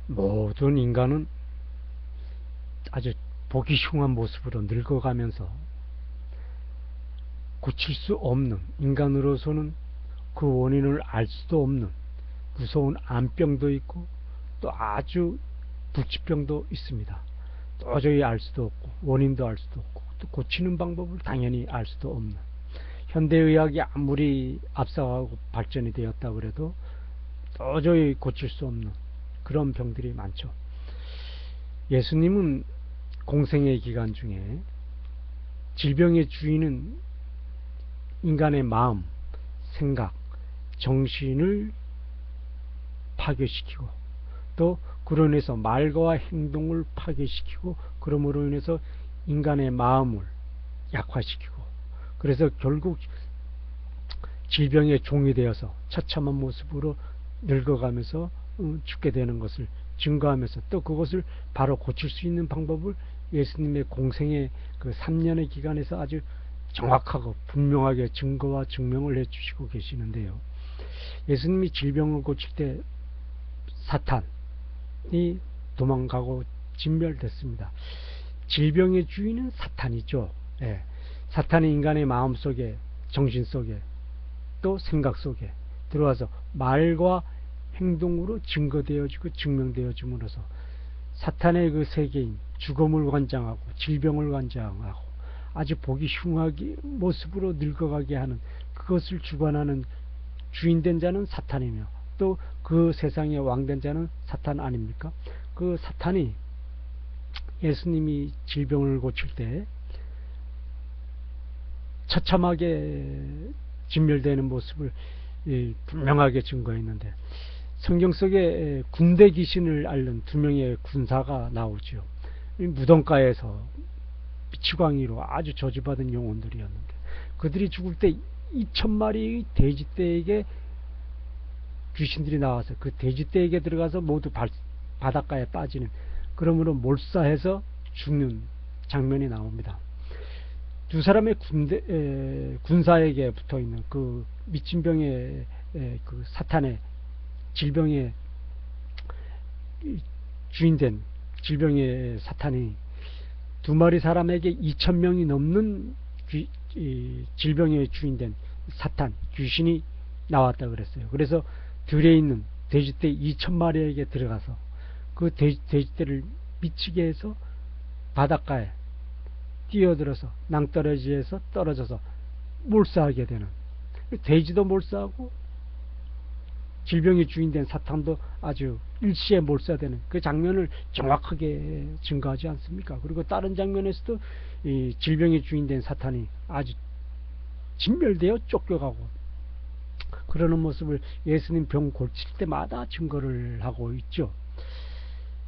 모든 인간은 아주 보기 흉한 모습으로 늙어가면서 고칠 수 없는, 인간으로서는 그 원인을 알 수도 없는 무서운 암병도 있고 또 아주 불치병도 있습니다. 도저히 알 수도 없고 원인도 알 수도 없고 또 고치는 방법을 당연히 알 수도 없는, 현대의학이 아무리 앞서가고 발전이 되었다고 그래도 도저히 고칠 수 없는 그런 병들이 많죠. 예수님은 공생의 기간 중에 질병의 주인은 인간의 마음, 생각, 정신을 파괴시키고 또 그로 인해서 말과 행동을 파괴시키고 그러므로 인해서 인간의 마음을 약화시키고 그래서 결국 질병의 종이 되어서 처참한 모습으로 늙어가면서 죽게 되는 것을 증거하면서 또 그것을 바로 고칠 수 있는 방법을 예수님의 공생의 그 3년의 기간에서 아주 정확하고 분명하게 증거와 증명을 해주시고 계시는데요. 예수님이 질병을 고칠 때 사탄이 도망가고 진멸됐습니다. 질병의 주인은 사탄이죠. 예. 사탄이 인간의 마음속에, 정신 속에 또 생각 속에 들어와서 말과 행동으로 증거되어지고 증명되어짐으로써 사탄의 그 세계인 죽음을 관장하고 질병을 관장하고 아주 보기 흉하게 모습으로 늙어가게 하는 그것을 주관하는 주인된 자는 사탄이며 또 그 세상의 왕된 자는 사탄 아닙니까? 그 사탄이 예수님이 질병을 고칠 때 처참하게 진멸되는 모습을 분명하게 증거했는데 성경 속에 군대 귀신을 앓는 두 명의 군사가 나오죠. 무덤가에서 피치광이로 아주 저주받은 영혼들이었는데 그들이 죽을 때 2,000마리의 돼지떼에게 귀신들이 나와서 그 돼지떼에게 들어가서 모두 바닷가에 빠지는, 그러므로 몰사해서 죽는 장면이 나옵니다. 두 사람의 군사에게 붙어있는 그 미친병의 그 사탄의 질병의 주인된 질병의 사탄이 두 마리 사람에게 2,000명이 넘는 질병의 주인된 사탄 귀신이 나왔다 그랬어요. 그래서 들에 있는 돼지떼 2,000마리에게 들어가서 그 돼지떼를 미치게 해서 바닷가에 뛰어들어서 낭떠러지에서 떨어져서 몰사하게 되는, 돼지도 몰사하고 질병의 주인된 사탄도 아주 일시에 몰사되는 그 장면을 정확하게 증거하지 않습니까? 그리고 다른 장면에서도 이 질병의 주인된 사탄이 아주 진멸되어 쫓겨가고 그러는 모습을 예수님 병 고칠 때마다 증거를 하고 있죠.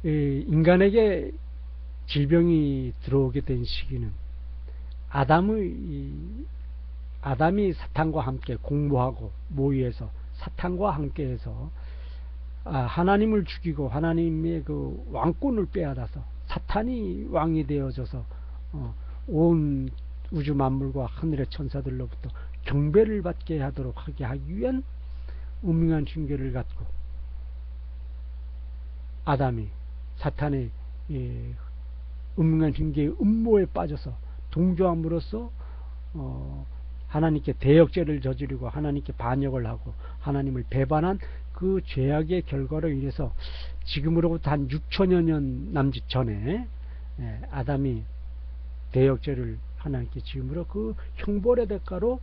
인간에게 질병이 들어오게 된 시기는 아담이 사탄과 함께 공모하고 모의해서 사탄과 함께해서 하나님을 죽이고 하나님의 그 왕권을 빼앗아서 사탄이 왕이 되어져서 온 우주 만물과 하늘의 천사들로부터 경배를 받게 하게 하기 위한 음흉한 흉계를 갖고 아담이 사탄의 음흉한 흉계의 음모에 빠져서 동조함으로써 하나님께 대역죄를 저지르고 하나님께 반역을 하고 하나님을 배반한 그 죄악의 결과로 인해서 지금으로부터 한 6천여 년 남짓 전에 아담이 대역죄를 하나님께 지음으로 그 형벌의 대가로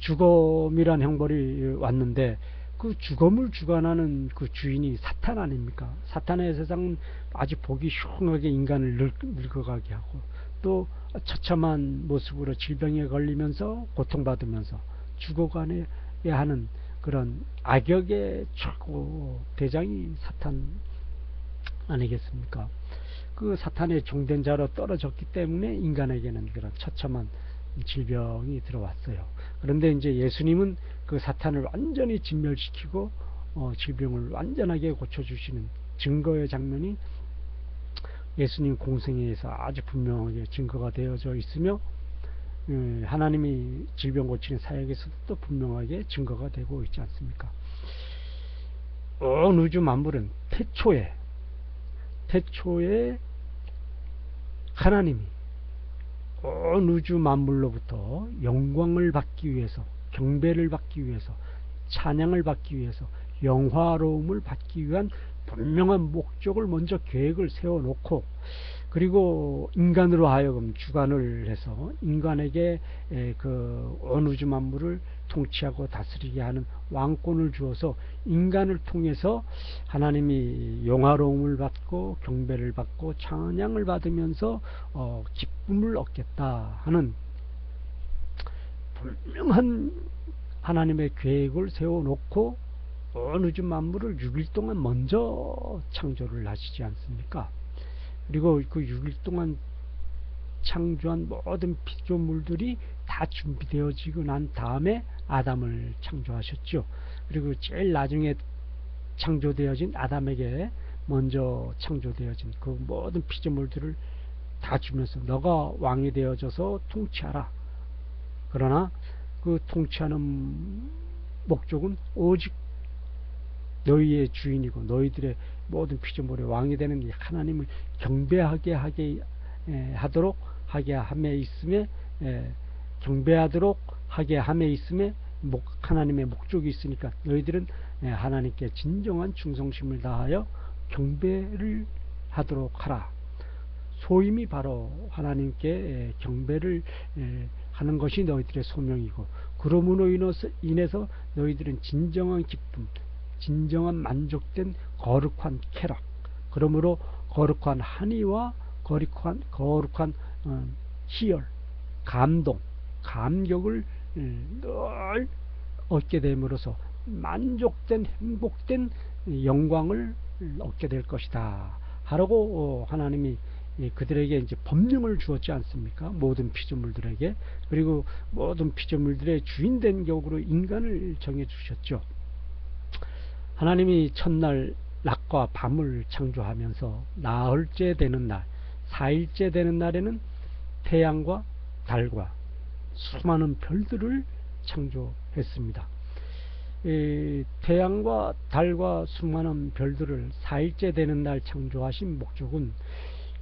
죽음이란 형벌이 왔는데 그 죽음을 주관하는 그 주인이 사탄 아닙니까? 사탄의 세상은 아주 보기 흉하게 인간을 늙어가게 하고 또 처참한 모습으로 질병에 걸리면서 고통받으면서 죽어가야 하는 그런 악역의 최고 대장이 사탄 아니겠습니까? 그 사탄의 종된 자로 떨어졌기 때문에 인간에게는 그런 처참한 질병이 들어왔어요. 그런데 이제 예수님은 그 사탄을 완전히 진멸시키고 질병을 완전하게 고쳐주시는 증거의 장면이 예수님 공생애에서 아주 분명하게 증거가 되어져 있으며 하나님이 질병 고치는 사역에서도 또 분명하게 증거가 되고 있지 않습니까? 온 우주 만물은 태초에 하나님이 온 우주 만물로부터 영광을 받기 위해서, 경배를 받기 위해서, 찬양을 받기 위해서, 영화로움을 받기 위한 분명한 목적을 먼저 계획을 세워놓고, 그리고 인간으로 하여금 주관을 해서 인간에게 그 온 우주 만물을 통치하고 다스리게 하는 왕권을 주어서 인간을 통해서 하나님이 영화로움을 받고 경배를 받고 찬양을 받으면서 기쁨을 얻겠다 하는 분명한 하나님의 계획을 세워놓고 온 우주 만물을 6일 동안 먼저 창조를 하시지 않습니까? 그리고 그 6일 동안 창조한 모든 피조물들이 다 준비되어지고 난 다음에 아담을 창조하셨죠. 그리고 제일 나중에 창조되어진 아담에게 먼저 창조되어진 그 모든 피조물들을 다 주면서 너가 왕이 되어져서 통치하라. 그러나 그 통치하는 목적은 오직 너희의 주인이고 너희들의 모든 피조물의 왕이 되는 이 하나님을 경배하게 하도록 하게 함에 있음에, 경배하도록 하게 함에 있음에 하나님의 목적이 있으니까 너희들은 하나님께 진정한 충성심을 다하여 경배를 하도록 하라. 소임이 바로 하나님께 경배를 하는 것이 너희들의 소명이고, 그러므로 인해서 너희들은 진정한 기쁨, 진정한 만족된 거룩한 쾌락, 그러므로 거룩한 한의와 거룩한 희열, 감동, 감격을 늘 얻게 됨으로써 만족된 행복된 영광을 얻게 될 것이다 하라고 하나님이 그들에게 이제 법령을 주었지 않습니까? 모든 피조물들에게. 그리고 모든 피조물들의 주인된 격으로 인간을 정해 주셨죠. 하나님이 첫날 낮과 밤을 창조하면서 나흘째 되는 날, 4일째 되는 날에는 태양과 달과 수많은 별들을 창조했습니다. 태양과 달과 수많은 별들을 4일째 되는 날 창조하신 목적은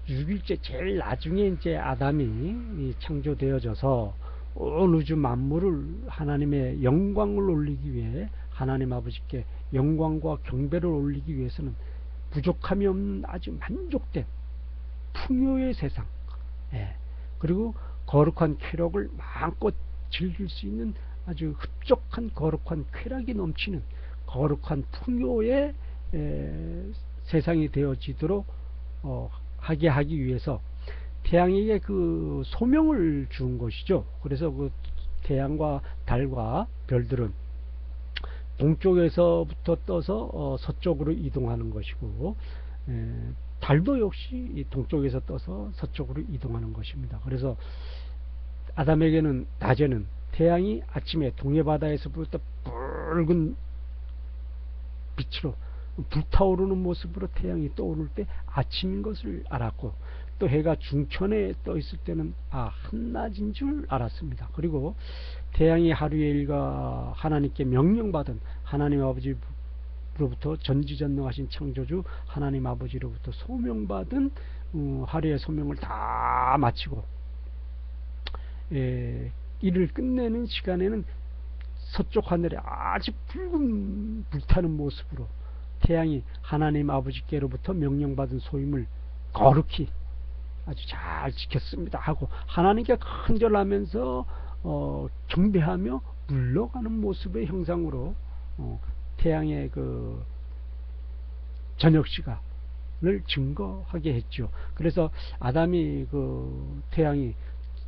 6일째 제일 나중에 이제 아담이 창조되어져서 온 우주 만물을 하나님의 영광을 올리기 위해, 하나님 아버지께 영광과 경배를 올리기 위해서는 부족함이 없는 아주 만족된 풍요의 세상, 그리고 거룩한 쾌락을 마음껏 즐길 수 있는 아주 흡족한 거룩한 쾌락이 넘치는 거룩한 풍요의 세상이 되어지도록 하게 하기 위해서 태양에게 그 소명을 준 것이죠. 그래서 그 태양과 달과 별들은 동쪽에서부터 떠서 서쪽으로 이동하는 것이고, 달도 역시 동쪽에서 떠서 서쪽으로 이동하는 것입니다. 그래서 아담에게는 낮에는 태양이 아침에 동해바다에서부터 붉은 빛으로 불타오르는 모습으로 태양이 떠오를 때 아침인 것을 알았고, 또 해가 중천에 떠 있을 때는 한낮인 줄 알았습니다. 그리고 태양이 하루의 일과 하나님께 명령받은 하나님 아버지로부터 전지전능하신 창조주 하나님 아버지로부터 소명받은 하루의 소명을 다 마치고 일을 끝내는 시간에는 서쪽 하늘에 아주 붉은 불타는 모습으로 태양이 하나님 아버지께로부터 명령받은 소임을 거룩히 아주 잘 지켰습니다 하고 하나님께 간절하면서 경배하며 물러가는 모습의 형상으로 태양의 그 저녁 시간을 증거하게 했죠. 그래서 아담이 그 태양이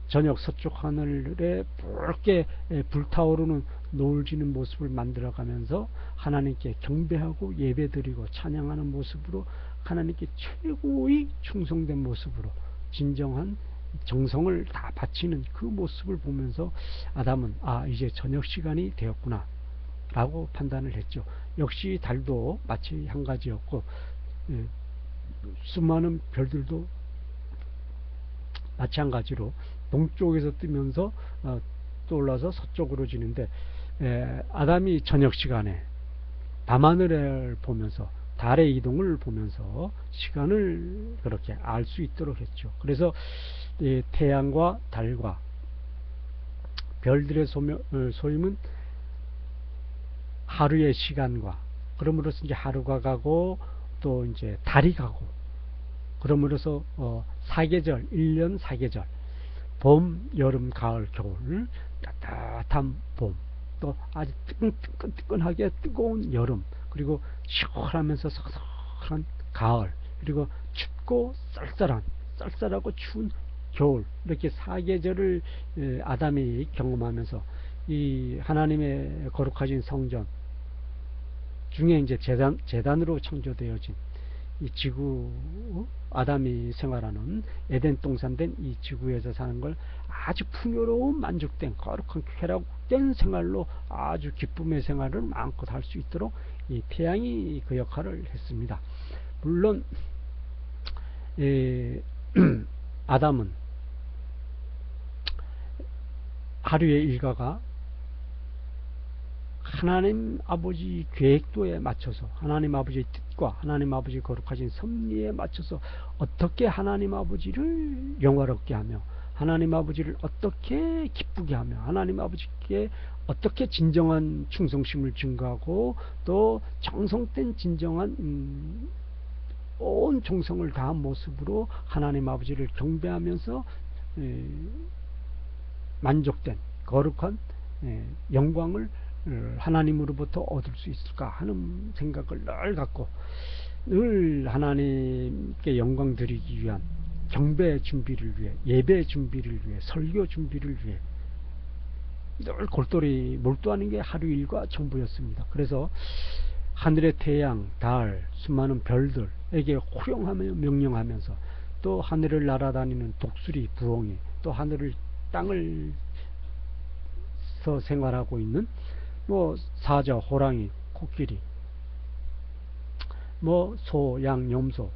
저녁 서쪽 하늘에 붉게 불타오르는 노을 지는 모습을 만들어가면서 하나님께 경배하고 예배드리고 찬양하는 모습으로 하나님께 최고의 충성된 모습으로 진정한 정성을 다 바치는 그 모습을 보면서 아담은 이제 저녁 시간이 되었구나 라고 판단을 했죠. 역시 달도 마치 한 가지였고, 수많은 별들도 마찬가지로 동쪽에서 뜨면서 떠올라서 서쪽으로 지는데, 아담이 저녁 시간에 밤하늘을 보면서 달의 이동을 보면서 시간을 그렇게 알 수 있도록 했죠. 그래서 태양과 달과 별들의 소임은 하루의 시간과, 그러므로서 이제 하루가 가고 또 이제 달이 가고, 그러므로서 사계절, 1년 사계절, 봄, 여름, 가을, 겨울, 따뜻한 봄, 또 아주 뜨끈뜨끈하게 뜨거운 여름, 그리고 시원하면서 서서한 가을, 그리고 춥고 쌀쌀하고 추운 겨울, 이렇게 사계절을 아담이 경험하면서 이 하나님의 거룩하신 성전 중에 이제 재단으로 창조되어진 이 지구, 아담이 생활하는 에덴 동산된 이 지구에서 사는 걸 아주 풍요로운 만족된 거룩한 쾌락된 생활로 아주 기쁨의 생활을 마음껏 할 수 있도록 이 태양이 그 역할을 했습니다. 물론 아담은 하루의 일과가 하나님 아버지 계획도에 맞춰서, 하나님 아버지의 뜻과 하나님 아버지 거룩하신 섭리에 맞춰서 어떻게 하나님 아버지를 영화롭게 하며, 하나님 아버지를 어떻게 기쁘게 하며, 하나님 아버지께 어떻게 진정한 충성심을 증거하고 또 정성된 진정한 온 정성을 다한 모습으로 하나님 아버지를 경배하면서 만족된 거룩한 영광을 하나님으로부터 얻을 수 있을까 하는 생각을 늘 갖고, 늘 하나님께 영광 드리기 위한 경배 준비를 위해, 예배 준비를 위해, 설교 준비를 위해 늘 골똘히 몰두하는 게 하루 일과 전부였습니다. 그래서 하늘의 태양, 달, 수많은 별들에게 호령하며 명령하면서, 또 하늘을 날아다니는 독수리, 부엉이, 또 하늘을 땅을 생활하고 있는 뭐 사자, 호랑이, 코끼리, 뭐 소, 양, 염소,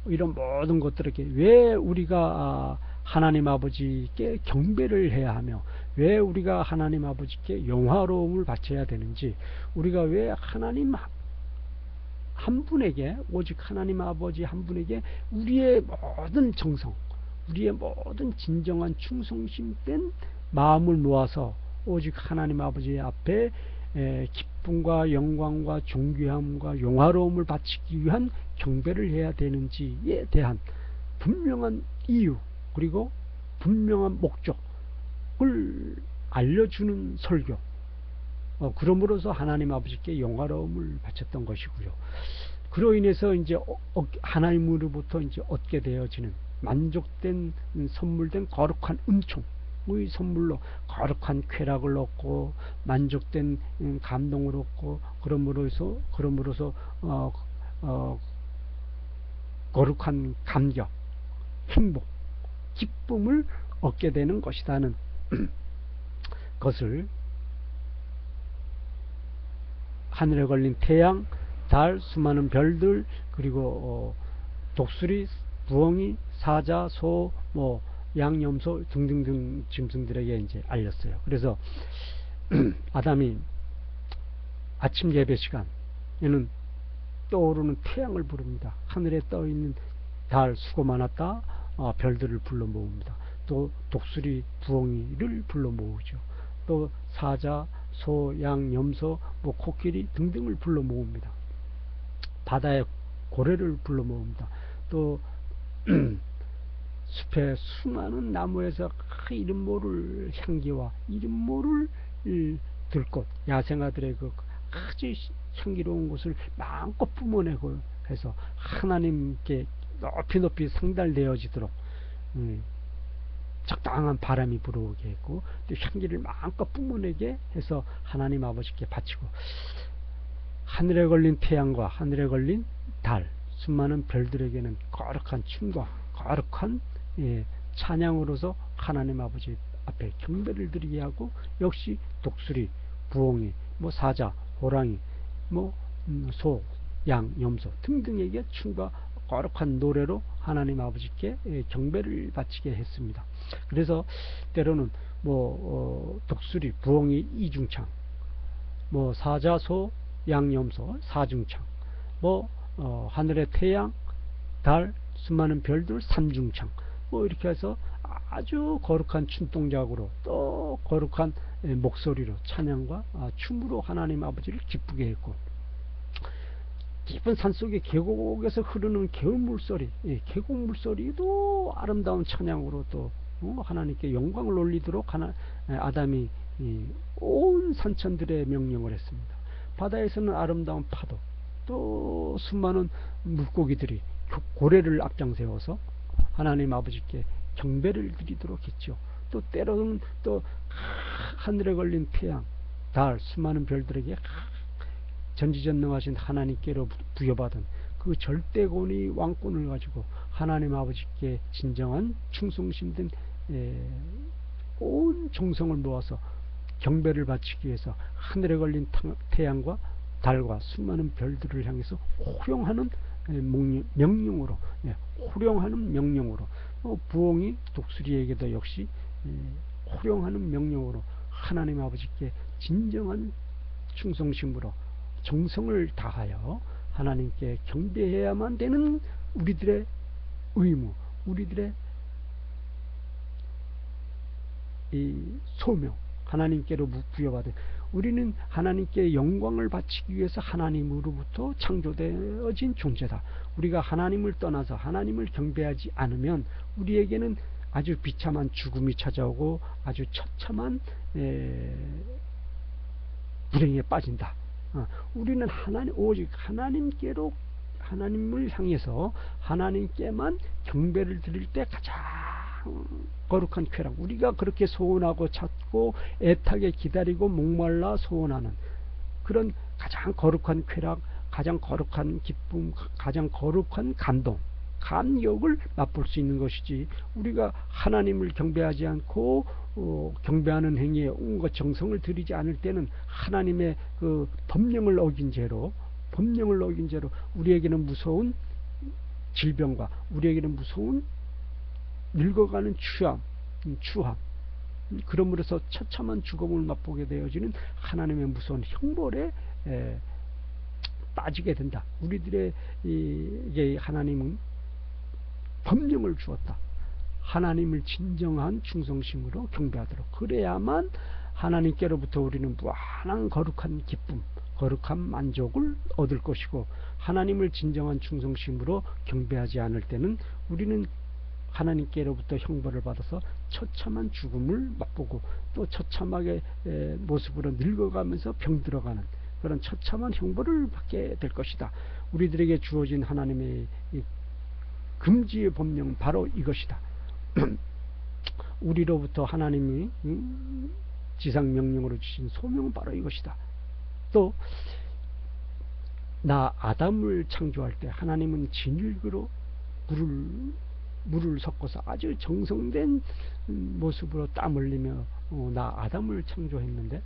이런 모든 것들에게 왜 우리가 하나님 아버지께 경배를 해야 하며, 왜 우리가 하나님 아버지께 영화로움을 바쳐야 되는지, 우리가 왜 하나님 한 분에게, 오직 하나님 아버지 한 분에게 우리의 모든 정성, 우리의 모든 진정한 충성심된 마음을 모아서 오직 하나님 아버지 앞에 기쁨과 영광과 존귀함과 영화로움을 바치기 위한 경배를 해야 되는지에 대한 분명한 이유, 그리고 분명한 목적을 알려주는 설교, 그러므로서 하나님 아버지께 영화로움을 바쳤던 것이고요. 그로 인해서 이제 하나님으로부터 이제 얻게 되어지는 만족된 선물된 거룩한 은총의 선물로 거룩한 쾌락을 얻고 만족된 감동을 얻고, 그러므로서 거룩한 감격, 행복, 기쁨을 얻게 되는 것이라는 것을 하늘에 걸린 태양, 달, 수많은 별들, 그리고 독수리, 부엉이, 사자, 소, 뭐 양, 염소 등등등 짐승들에게 이제 알렸어요. 그래서 아담이 아침 예배 시간에는 떠오르는 태양을 부릅니다. 하늘에 떠 있는 달, 수고 많았다, 별들을 불러 모읍니다. 또 독수리, 부엉이를 불러 모으죠. 또 사자, 소, 양, 염소, 뭐 코끼리 등등을 불러 모읍니다. 바다의 고래를 불러 모읍니다. 또 숲의 수많은 나무에서 이름 모를 향기와 이름 모를 들꽃, 야생아들의 그 아주 향기로운 것을 마음껏 뿜어내고 해서 하나님께 높이 상달되어지도록 적당한 바람이 불어오게 했고, 또 향기를 마음껏 뿜어내게 해서 하나님 아버지께 바치고, 하늘에 걸린 태양과 하늘에 걸린 달, 수많은 별들에게는 거룩한 춤과 거룩한 찬양으로서 하나님 아버지 앞에 경배를 드리게 하고, 역시 독수리, 부엉이, 뭐 사자, 호랑이, 뭐 소, 양, 염소 등등에게 춤과 거룩한 노래로 하나님 아버지께 경배를 바치게 했습니다. 그래서 때로는 뭐 독수리, 부엉이 이중창, 뭐 사자, 소, 양염소, 사중창, 뭐 하늘의 태양, 달, 수많은 별들, 삼중창, 뭐 이렇게 해서 아주 거룩한 춘동작으로 또 거룩한 목소리로 찬양과 춤으로 하나님 아버지를 기쁘게 했고, 깊은 산속의 계곡에서 흐르는 개울 물소리, 계곡 물소리도 아름다운 찬양으로 또 하나님께 영광을 올리도록 아담이 온 산천들의 명령을 했습니다. 바다에서는 아름다운 파도, 또 수많은 물고기들이 고래를 앞장세워서 하나님 아버지께 경배를 드리도록 했죠. 또 때로는 또 하늘에 걸린 태양, 달, 수많은 별들에게 전지전능하신 하나님께로 부여받은 그 절대권위 왕권을 가지고 하나님 아버지께 진정한 충성심 된 온 정성을 모아서 경배를 바치기 위해서 하늘에 걸린 태양과 달과 수많은 별들을 향해서 호령하는 명령으로, 호령하는 명령으로, 부엉이 독수리에게도 역시 호령하는 명령으로 하나님 아버지께 진정한 충성심으로 정성을 다하여 하나님께 경배해야만 되는 우리들의 의무, 우리들의 이 소명, 하나님께로 부여받은, 우리는 하나님께 영광을 바치기 위해서 하나님으로부터 창조되어진 존재다. 우리가 하나님을 떠나서 하나님을 경배하지 않으면 우리에게는 아주 비참한 죽음이 찾아오고 아주 처참한 불행에 빠진다. 우리는 오직 하나님께로, 하나님을 향해서 하나님께만 경배를 드릴 때 가장 거룩한 쾌락, 우리가 그렇게 소원하고 찾고 애타게 기다리고 목말라 소원하는 그런 가장 거룩한 쾌락, 가장 거룩한 기쁨, 가장 거룩한 감동, 감격을 맛볼 수 있는 것이지, 우리가 하나님을 경배하지 않고 경배하는 행위에 온갖 정성을 들이지 않을 때는 하나님의 그 법령을 어긴 죄로 우리에게는 무서운 질병과 우리에게는 무서운 늙어가는 추함, 그러므로서 처참한 죽음을 맛보게 되어지는 하나님의 무서운 형벌에 빠지게 된다. 우리들에게 하나님은 법령을 주었다. 하나님을 진정한 충성심으로 경배하도록, 그래야만 하나님께로부터 우리는 무한한 거룩한 기쁨, 거룩한 만족을 얻을 것이고, 하나님을 진정한 충성심으로 경배하지 않을 때는 우리는 하나님께로부터 형벌을 받아서 처참한 죽음을 맛보고 또 처참하게 모습으로 늙어가면서 병들어가는 그런 처참한 형벌을 받게 될 것이다. 우리들에게 주어진 하나님의 금지의 법령은 바로 이것이다. 우리로부터 하나님이 지상명령으로 주신 소명은 바로 이것이다. 또 나 아담을 창조할 때 하나님은 진흙으로 물을 섞어서 아주 정성된 모습으로 땀 흘리며 나 아담을 창조했는데,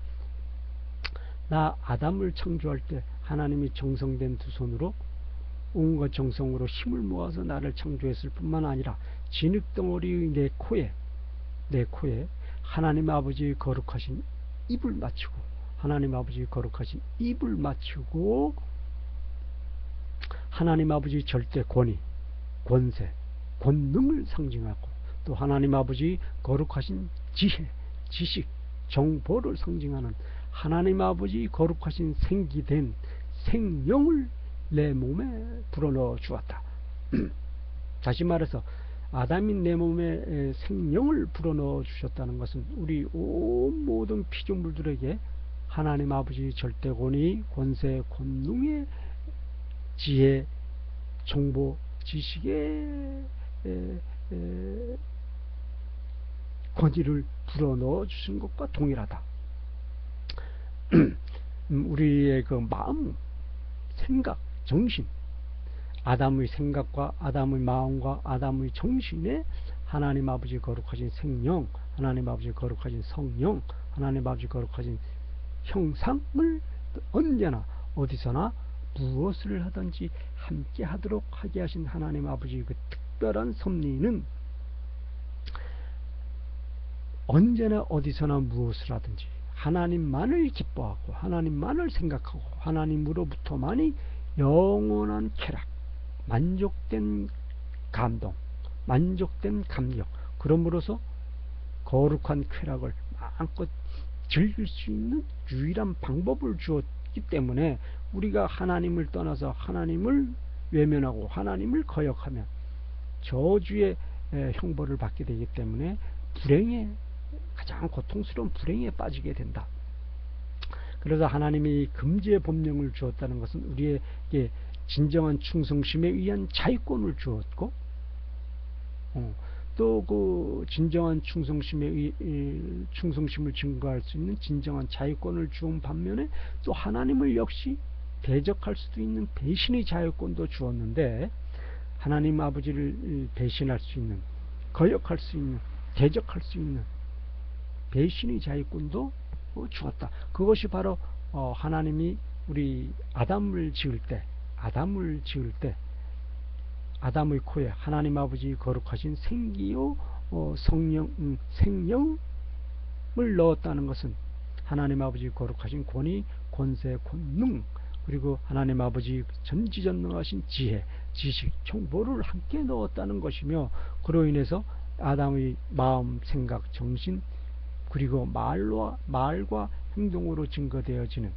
나 아담을 창조할 때 하나님이 정성된 두 손으로 온갖 정성으로 힘을 모아서 나를 창조했을 뿐만 아니라 진흙덩어리의 내 코에 하나님 아버지의 거룩하신 입을 맞추고, 하나님 아버지의 거룩하신 입을 맞추고 하나님 아버지의 절대 권위, 권세, 권능을 상징하고, 또 하나님 아버지 거룩하신 지혜, 지식, 정보를 상징하는 하나님 아버지 거룩하신 생기된 생명을 내 몸에 불어넣어 주었다. 다시 말해서 아담인 내 몸에 생명을 불어넣어 주셨다는 것은 우리 온 모든 피조물들에게 하나님 아버지 절대 권위, 권세, 권능의 지혜, 정보, 지식의 권위를 불어넣어 주신 것과 동일하다. 우리의 그 마음, 생각, 정신, 아담의 생각과 아담의 마음과 아담의 정신에 하나님 아버지 거룩하신 생명, 하나님 아버지 거룩하신 성령, 하나님 아버지 거룩하신 형상을 언제나 어디서나 무엇을 하든지 함께 하도록 하게 하신 하나님 아버지의 그 특별한 섭리는 언제나 어디서나 무엇을 하든지 하나님만을 기뻐하고 하나님만을 생각하고 하나님으로부터만이 영원한 쾌락, 만족된 감동, 만족된 감격, 그러므로서 거룩한 쾌락을 마음껏 즐길 수 있는 유일한 방법을 주었기 때문에 우리가 하나님을 떠나서 하나님을 외면하고 하나님을 거역하면 저주의 형벌을 받게 되기 때문에 가장 고통스러운 불행에 빠지게 된다. 그래서 하나님이 금지의 법령을 주었다는 것은 우리에게 진정한 충성심에 의한 자유권을 주었고, 또 그 진정한 충성심을 증거할 수 있는 진정한 자유권을 주은 반면에 또 하나님을 역시 대적할 수도 있는 배신의 자유권도 주었는데, 하나님 아버지를 배신할 수 있는, 거역할 수 있는, 대적할 수 있는 배신의 자유권도 주었다. 그것이 바로 하나님이 우리 아담을 지을 때 아담의 코에 하나님 아버지 거룩하신 생기요 생명을 넣었다는 것은 하나님 아버지 거룩하신 권위, 권세, 권능, 그리고 하나님 아버지 전지전능하신 지혜, 지식, 정보를 함께 넣었다는 것이며, 그로 인해서 아담의 마음, 생각, 정신, 그리고 말과 행동으로 증거되어지는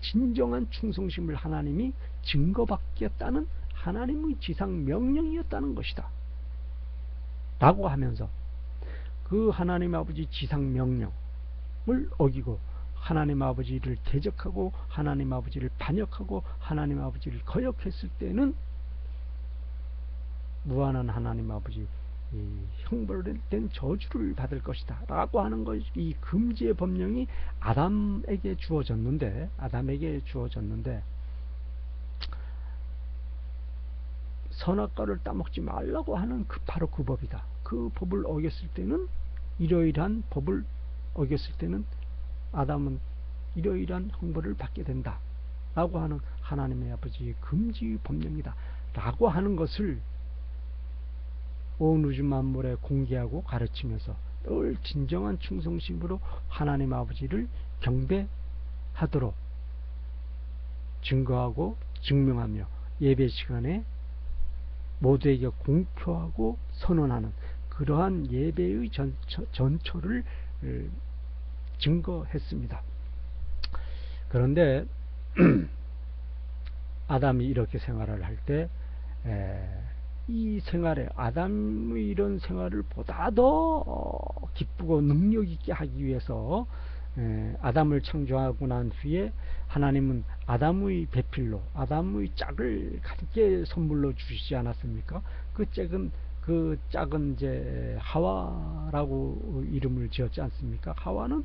진정한 충성심을 하나님이 증거받겠다는 하나님의 지상 명령이었다는 것이다 라고 하면서, 그 하나님 아버지 지상 명령을 어기고 하나님 아버지를 대적하고 하나님 아버지를 반역하고 하나님 아버지를 거역했을 때는 무한한 하나님 아버지 형벌된 저주를 받을 것이다 라고 하는 것, 이 금지의 법령이 아담에게 주어졌는데 선악과를 따먹지 말라고 하는 바로 그 법이다. 그 법을 어겼을 때는, 이러이러한 법을 어겼을 때는 아담은 이러이러한 형벌을 받게 된다 라고 하는 하나님의 아버지의 금지 법령이다 라고 하는 것을 온 우주 만물에 공개하고 가르치면서 늘 진정한 충성심으로 하나님 아버지를 경배하도록 증거하고 증명하며 예배 시간에 모두에게 공표하고 선언하는 그러한 예배의 전초를 증거했습니다. 그런데 아담이 이렇게 생활을 할 때 이 생활에, 아담의 이런 생활을 보다 더 기쁘고 능력 있게 하기 위해서 아담을 창조하고 난 후에 하나님은 아담의 배필로 아담의 짝을 함께 선물로 주시지 않았습니까? 그 짝은 이제 하와라고 이름을 지었지 않습니까? 하와는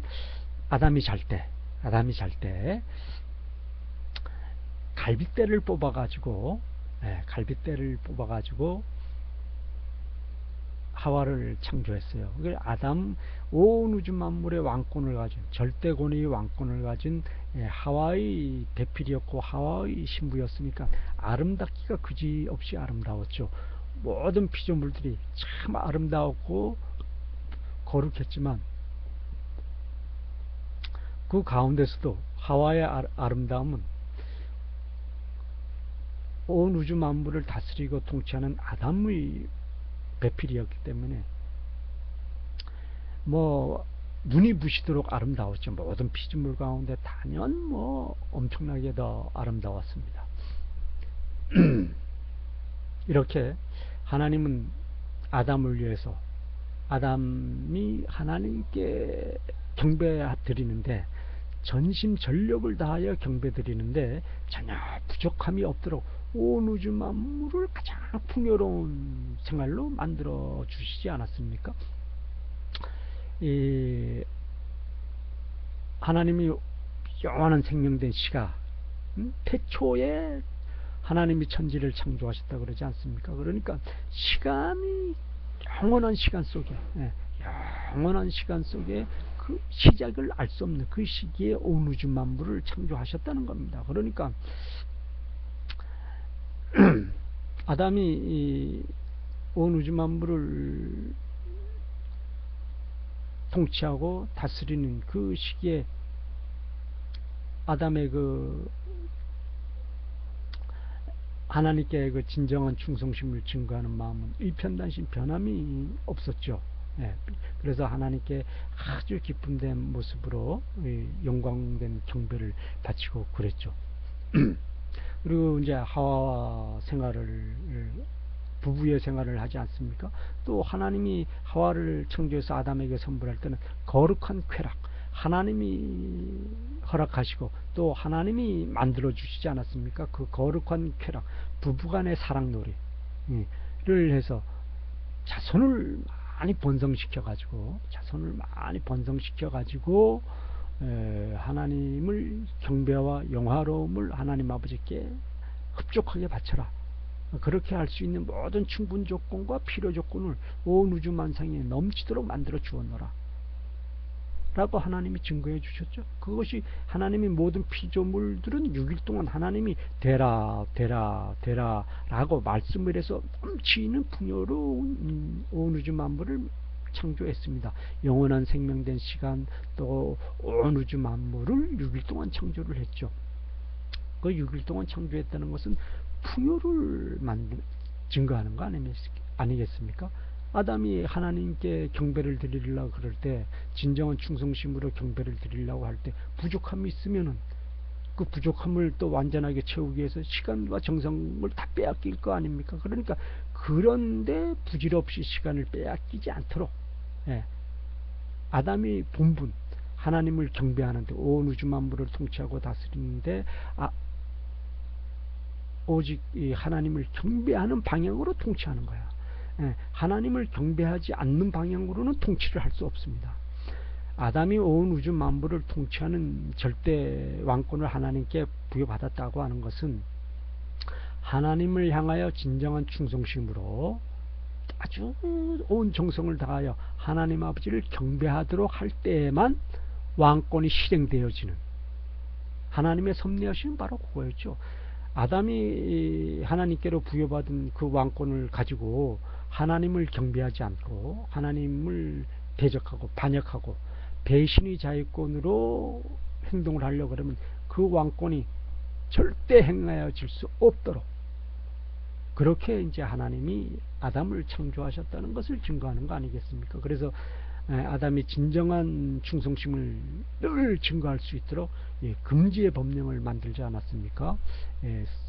아담이 잘 때 갈빗대를 뽑아가지고 하와를 창조했어요. 온 우주 만물의 왕권을 가진, 절대 권위의 왕권을 가진 하와의 배필이었고 하와의 신부였으니까 아름답기가 그지없이 아름다웠죠. 모든 피조물들이 참 아름다웠고 거룩했지만 그 가운데서도 하와의 아름다움은 온 우주 만물을 다스리고 통치하는 아담의 배필이었기 때문에 눈이 부시도록 아름다웠죠. 모든 피조물 가운데 단연 엄청나게 더 아름다웠습니다. 이렇게 하나님은 아담을 위해서, 아담이 하나님께 경배드리는데, 전심전력을 다하여 경배드리는데 전혀 부족함이 없도록 온 우주 만물을 가장 풍요로운 생활로 만들어 주시지 않았습니까? 하나님이 영원한 생명된 시가, 태초에 하나님이 천지를 창조하셨다 그러지 않습니까? 그러니까 시간이 영원한 시간 속에 그 시작을 알 수 없는 그 시기에 온 우주 만물을 창조하셨다는 겁니다. 그러니까 아담이 온 우주 만물을 통치하고 다스리는 그 시기에 아담의 하나님께 진정한 충성심을 증거하는 마음은 일편단심 변함이 없었죠. 예, 그래서 하나님께 아주 기쁨된 모습으로 영광된 경배를 바치고 그랬죠. 그리고 이제 하와와 부부의 생활을 하지 않습니까? 또 하나님이 하와를 창조해서 아담에게 선물할 때는 거룩한 쾌락, 하나님이 허락하시고 또 하나님이 만들어 주시지 않았습니까? 그 거룩한 쾌락, 부부간의 사랑 놀이를 해서 자손을 많이 번성시켜 가지고 하나님을 경배와 영화로움을 하나님 아버지께 흡족하게 바쳐라. 그렇게 할 수 있는 모든 충분 조건과 필요 조건을 온 우주 만상에 넘치도록 만들어 주었노라 라고 하나님이 증거해 주셨죠. 그것이 하나님의 모든 피조물들은 6일 동안 하나님이 되라 라고 말씀을 해서 넘치는 풍요로운 온 우주 만물을 창조했습니다. 영원한 생명된 시간 또 온 우주 만물을 6일 동안 창조를 했죠. 그 6일 동안 창조했다는 것은 풍요를 증거하는 거 아니겠습니까? 아담이 하나님께 경배를 드리려고 그럴 때, 진정한 충성심으로 경배를 드리려고 할 때 부족함이 있으면은 그 부족함을 또 완전하게 채우기 위해서 시간과 정성을 다 빼앗길 거 아닙니까? 그러니까 그런데 부질없이 시간을 빼앗기지 않도록 아담이 본분 하나님을 경배하는데, 온 우주 만물을 통치하고 다스리는데 오직 이 하나님을 경배하는 방향으로 통치하는 거야. 하나님을 경배하지 않는 방향으로는 통치를 할 수 없습니다. 아담이 온 우주 만물을 통치하는 절대 왕권을 하나님께 부여받았다고 하는 것은 하나님을 향하여 진정한 충성심으로 아주 온 정성을 다하여 하나님 아버지를 경배하도록 할 때에만 왕권이 실행되어지는, 하나님의 섭리하심은 바로 그거였죠. 아담이 하나님께로 부여받은 그 왕권을 가지고 하나님을 경배하지 않고 하나님을 대적하고 반역하고 배신의 자유권으로 행동을 하려고 그러면 그 왕권이 절대 행하여질 수 없도록 그렇게 이제 하나님이 아담을 창조하셨다는 것을 증거하는 거 아니겠습니까? 그래서 아담이 진정한 충성심을 늘 증거할 수 있도록 금지의 법령을 만들지 않았습니까?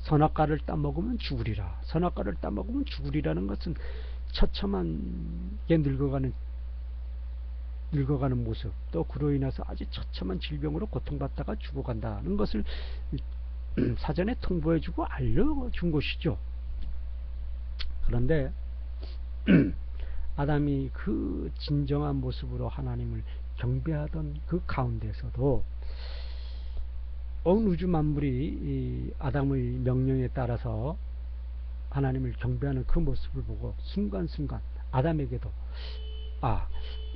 선악과를 따먹으면 죽으리라. 선악과를 따먹으면 죽으리라는 것은 처참하게 늙어가는 모습, 또 그로 인해서 아주 처참한 질병으로 고통받다가 죽어간다는 것을 사전에 통보해주고 알려준 것이죠. 그런데 아담이 그 진정한 모습으로 하나님을 경배하던 그 가운데서도 온 우주 만물이 이 아담의 명령에 따라서 하나님을 경배하는 그 모습을 보고 순간순간 아담에게도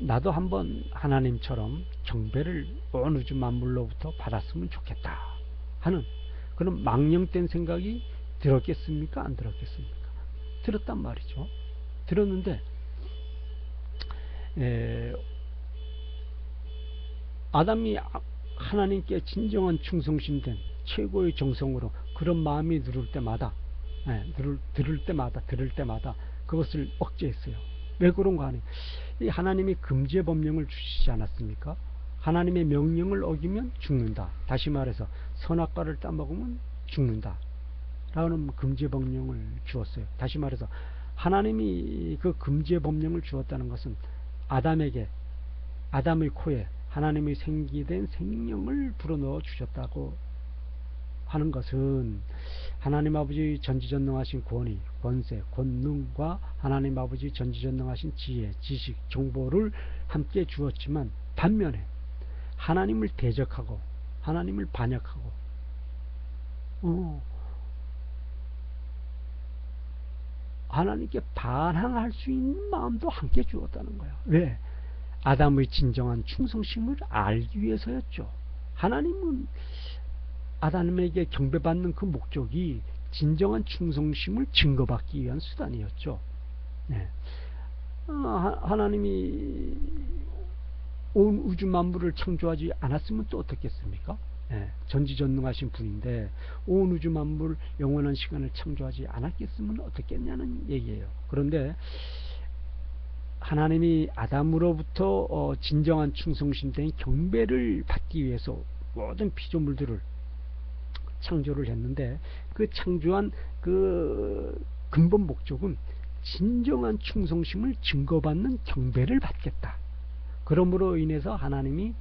나도 한번 하나님처럼 경배를 온 우주 만물로부터 받았으면 좋겠다 하는 그런 망령된 생각이 들었겠습니까? 안 들었겠습니까? 들었단 말이죠. 들었는데 아담이 하나님께 진정한 충성심된 최고의 정성으로 그런 마음이 들을 때마다 그것을 억제했어요. 왜 그런가 하니, 이 하나님이 금지의 법령을 주시지 않았습니까? 하나님의 명령을 어기면 죽는다. 다시 말해서 선악과를 따먹으면 죽는다 라는 금지의 법령을 주었어요. 다시 말해서 하나님이 그 금지의 법령을 주었다는 것은 아담의 코에 하나님의 생기된 생명을 불어넣어 주셨다고 하는 것은 하나님 아버지 전지전능하신 권위, 권세, 권능과 하나님 아버지 전지전능하신 지혜, 지식, 정보를 함께 주었지만 반면에 하나님을 대적하고 하나님을 반역하고 하나님께 반항할 수 있는 마음도 함께 주었다는 거예요. 왜? 아담의 진정한 충성심을 알기 위해서였죠. 하나님은 아담에게 경배받는 그 목적이 진정한 충성심을 증거받기 위한 수단이었죠. 하나님이 온 우주 만물을 창조하지 않았으면 또 어떻겠습니까? 예, 전지전능하신 분인데 온 우주 만물 영원한 시간을 창조하지 않았겠으면 어떻겠냐는 얘기예요. 그런데 하나님이 아담으로부터 진정한 충성심된 경배를 받기 위해서 모든 피조물들을 창조를 했는데, 그 창조한 그 근본 목적은 진정한 충성심을 증거받는 경배를 받겠다. 그러므로 인해서 하나님이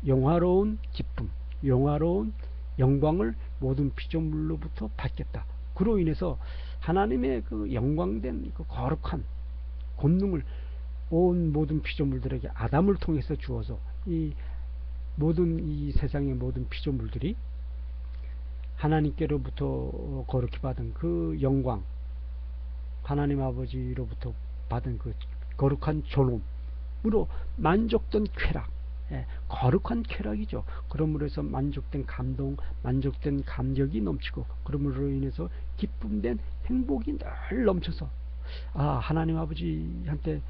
영화로운 기쁨, 영화로운 영광을 모든 피조물로부터 받겠다. 그로 인해서 하나님의 그 영광된 그 거룩한 권능을 온 모든 피조물들에게 아담을 통해서 주어서 이 모든 이 세상의 모든 피조물들이 하나님께로부터 거룩히 받은 그 영광, 하나님 아버지로부터 받은 그 거룩한 존엄으로 만족된 쾌락, 거룩한 쾌락이죠. 그러므로 해서 만족된 감동, 만족된 감격이 넘치고, 그러므로 인해서 기쁨된 행복이 늘 넘쳐서, 하나님 아버지한테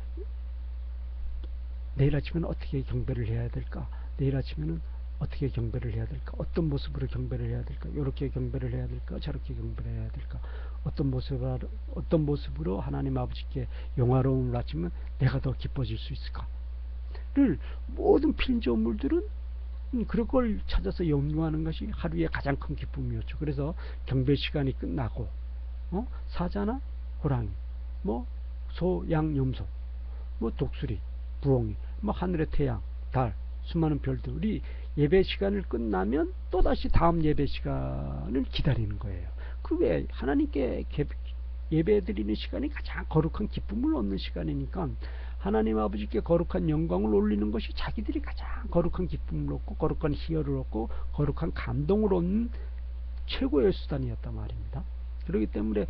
내일 아침에는 어떻게 경배를 해야 될까? 내일 아침에는 어떻게 경배를 해야 될까? 어떤 모습으로 경배를 해야 될까? 이렇게 경배를 해야 될까? 저렇게 경배를 해야 될까? 어떤 모습으로 하나님 아버지께 영화로움을 바치면 내가 더 기뻐질 수 있을까? 를 모든 피조물들은 그걸 찾아서 염려하는 것이 하루의 가장 큰 기쁨이었죠. 그래서 경배 시간이 끝나고 사자나 호랑이, 뭐 소, 양, 염소, 뭐 독수리, 부엉이, 뭐 하늘의 태양, 달, 수많은 별들이 예배 시간을 끝나면 또다시 다음 예배 시간을 기다리는 거예요. 그 외에 하나님께 예배 드리는 시간이 가장 거룩한 기쁨을 얻는 시간이니까, 하나님 아버지께 거룩한 영광을 올리는 것이 자기들이 가장 거룩한 기쁨을 얻고 거룩한 희열을 얻고 거룩한 감동을 얻는 최고의 수단이었단 말입니다. 그렇기 때문에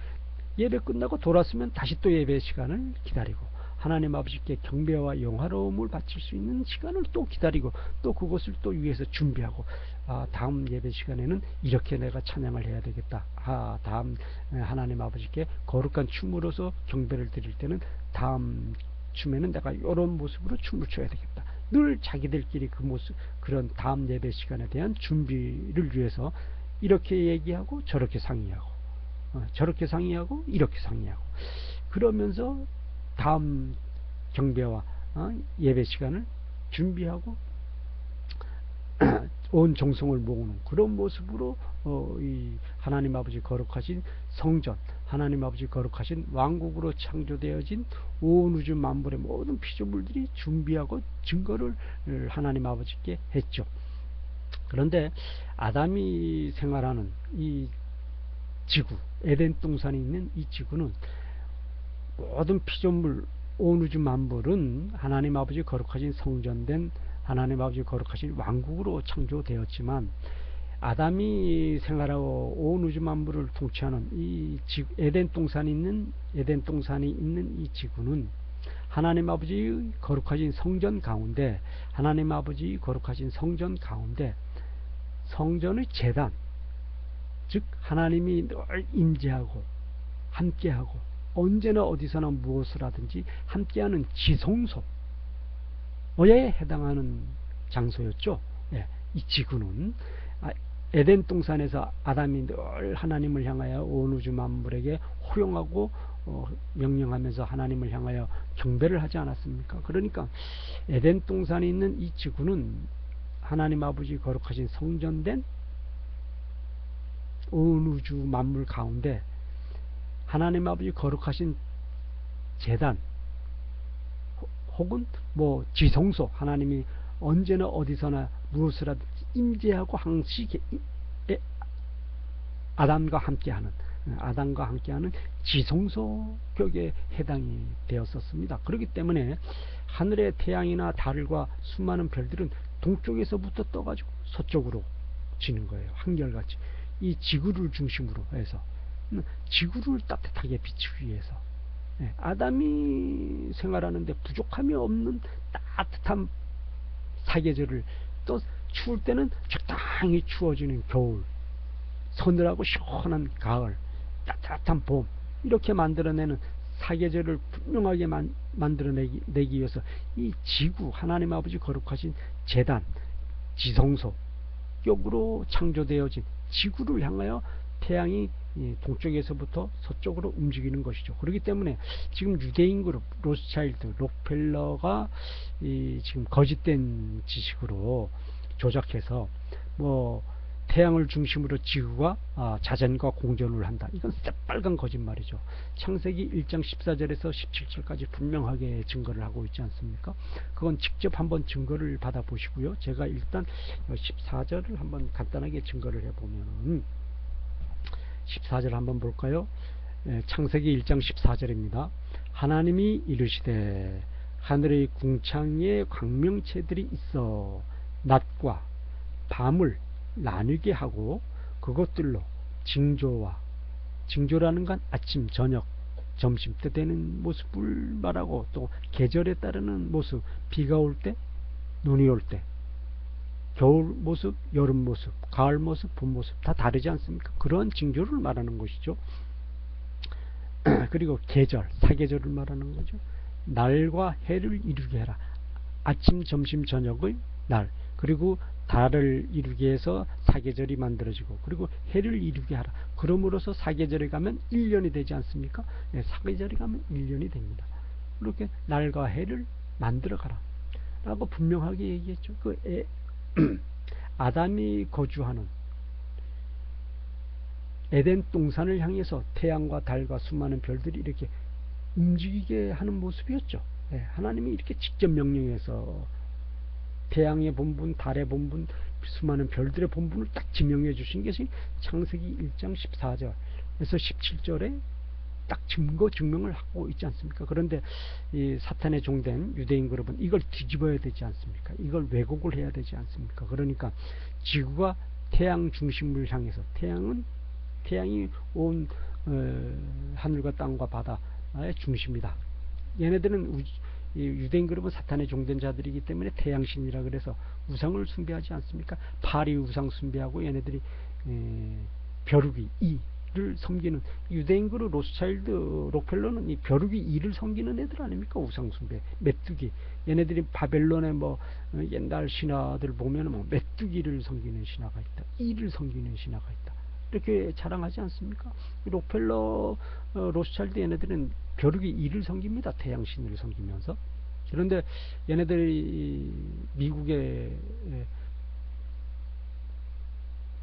예배 끝나고 돌아서면 다시 또 예배 시간을 기다리고, 하나님 아버지께 경배와 영화로움을 바칠 수 있는 시간을 또 기다리고, 또 그것을 또 위해서 준비하고, 다음 예배 시간에는 이렇게 내가 찬양을 해야 되겠다. 다음 하나님 아버지께 거룩한 춤으로서 경배를 드릴 때는 다음 춤에는 내가 이런 모습으로 춤을 춰야 되겠다. 늘 자기들끼리 그 모습, 그런 다음 예배 시간에 대한 준비를 위해서 이렇게 얘기하고 저렇게 상의하고, 저렇게 상의하고 이렇게 상의하고, 그러면서 다음 경배와 예배 시간을 준비하고 온 정성을 모으는 그런 모습으로 이 하나님 아버지 거룩하신 성전, 하나님 아버지 거룩하신 왕국으로 창조되어진 온 우주 만물의 모든 피조물들이 준비하고 증거를 하나님 아버지께 했죠. 그런데 아담이 생활하는 이 지구, 에덴 동산에 있는 이 지구는, 모든 피조물, 온 우주 만물은 하나님 아버지 거룩하신 성전된 하나님 아버지 거룩하신 왕국으로 창조되었지만, 아담이 생활하고 온 우주 만물을 통치하는 이 에덴 동산이 있는 이 지구는 하나님 아버지의 거룩하신 성전 가운데, 하나님 아버지 거룩하신 성전 가운데 성전의 제단, 즉 하나님이 늘 임재하고 함께하고 언제나 어디서나 무엇을 하든지 함께하는 지성소에 해당하는 장소였죠. 이 지구는 에덴 동산에서 아담이 늘 하나님을 향하여 온 우주 만물에게 호령하고 명령하면서 하나님을 향하여 경배를 하지 않았습니까? 그러니까 에덴 동산에 있는 이 지구는 하나님 아버지 거룩하신 성전된 온 우주 만물 가운데 하나님 아버지 거룩하신 제단 혹은 뭐 지성소, 하나님이 언제나 어디서나 무엇을 하든지 임재하고 항시 아담과 함께하는 지성소 격에 해당이 되었었습니다. 그렇기 때문에 하늘의 태양이나 달과 수많은 별들은 동쪽에서부터 떠가지고 서쪽으로 지는 거예요. 한결같이 이 지구를 중심으로 해서 지구를 따뜻하게 비추기 위해서, 아담이 생활하는데 부족함이 없는 따뜻한 사계절을, 또 추울 때는 적당히 추워지는 겨울, 서늘하고 시원한 가을, 따뜻한 봄, 이렇게 만들어내는 사계절을 분명하게 만들어내기 위해서 이 지구, 하나님 아버지 거룩하신 제단, 지성소 쪽으로 창조되어진 지구를 향하여 태양이 동쪽에서부터 서쪽으로 움직이는 것이죠. 그렇기 때문에 지금 유대인 그룹, 로스차일드, 록펠러가 지금 거짓된 지식으로 조작해서 뭐 태양을 중심으로 지구가 자전과 공전을 한다. 이건 새빨간 거짓말이죠. 창세기 1장 14절에서 17절까지 분명하게 증거를 하고 있지 않습니까? 그건 직접 한번 증거를 받아 보시고요. 제가 일단 14절을 한번 간단하게 증거를 해보면은 14절 한번 볼까요? 창세기 1장 14절입니다. 하나님이 이르시되 하늘의 궁창에 광명체들이 있어 낮과 밤을 나누게 하고 그것들로 징조라는 건 아침, 저녁, 점심 때 되는 모습을 말하고 또 계절에 따르는 모습, 비가 올 때, 눈이 올 때, 겨울 모습, 여름 모습, 가을 모습, 봄 모습 다 다르지 않습니까? 그런 징조를 말하는 것이죠. 그리고 계절, 사계절을 말하는 거죠. 날과 해를 이루게 해라. 아침, 점심, 저녁의 날, 그리고 달을 이루게 해서 사계절이 만들어지고, 그리고 해를 이루게 하라. 그럼으로써 사계절에 가면 1년이 되지 않습니까? 네, 사계절에 가면 1년이 됩니다. 그렇게 날과 해를 만들어 가라 라고 분명하게 얘기했죠. 아담이 거주하는 에덴 동산을 향해서 태양과 달과 수많은 별들이 이렇게 움직이게 하는 모습이었죠. 네, 하나님이 이렇게 직접 명령해서 태양의 본분, 달의 본분, 수많은 별들의 본분을 딱 지명해 주신 것이 창세기 1장 14절에서 17절에 딱 증명을 하고 있지 않습니까? 그런데 이 사탄의 종된 유대인 그룹은 이걸 뒤집어야 되지 않습니까? 이걸 왜곡을 해야 되지 않습니까? 그러니까 지구가 태양 중심을 향해서, 태양이 온 하늘과 땅과 바다의 중심이다. 얘네들은 유대인 그룹은 사탄의 종된 자들이기 때문에 태양신이라 그래서 우상을 숭배하지 않습니까? 파리 우상 숭배하고 얘네들이 벼룩이 이를 섬기는, 유대인 그룹 로스차일드, 록펠러는 이 벼룩이 이를 섬기는 애들 아닙니까? 우상 숭배, 메뚜기. 얘네들이 바벨론의 뭐 옛날 신화들 보면 뭐 메뚜기를 섬기는 신화가 있다, 이를 섬기는 신화가 있다, 이렇게 자랑하지 않습니까? 록펠러, 로스차일드 얘네들은 벼룩이 이를 섬깁니다. 태양신을 섬기면서. 그런데 얘네들이 미국의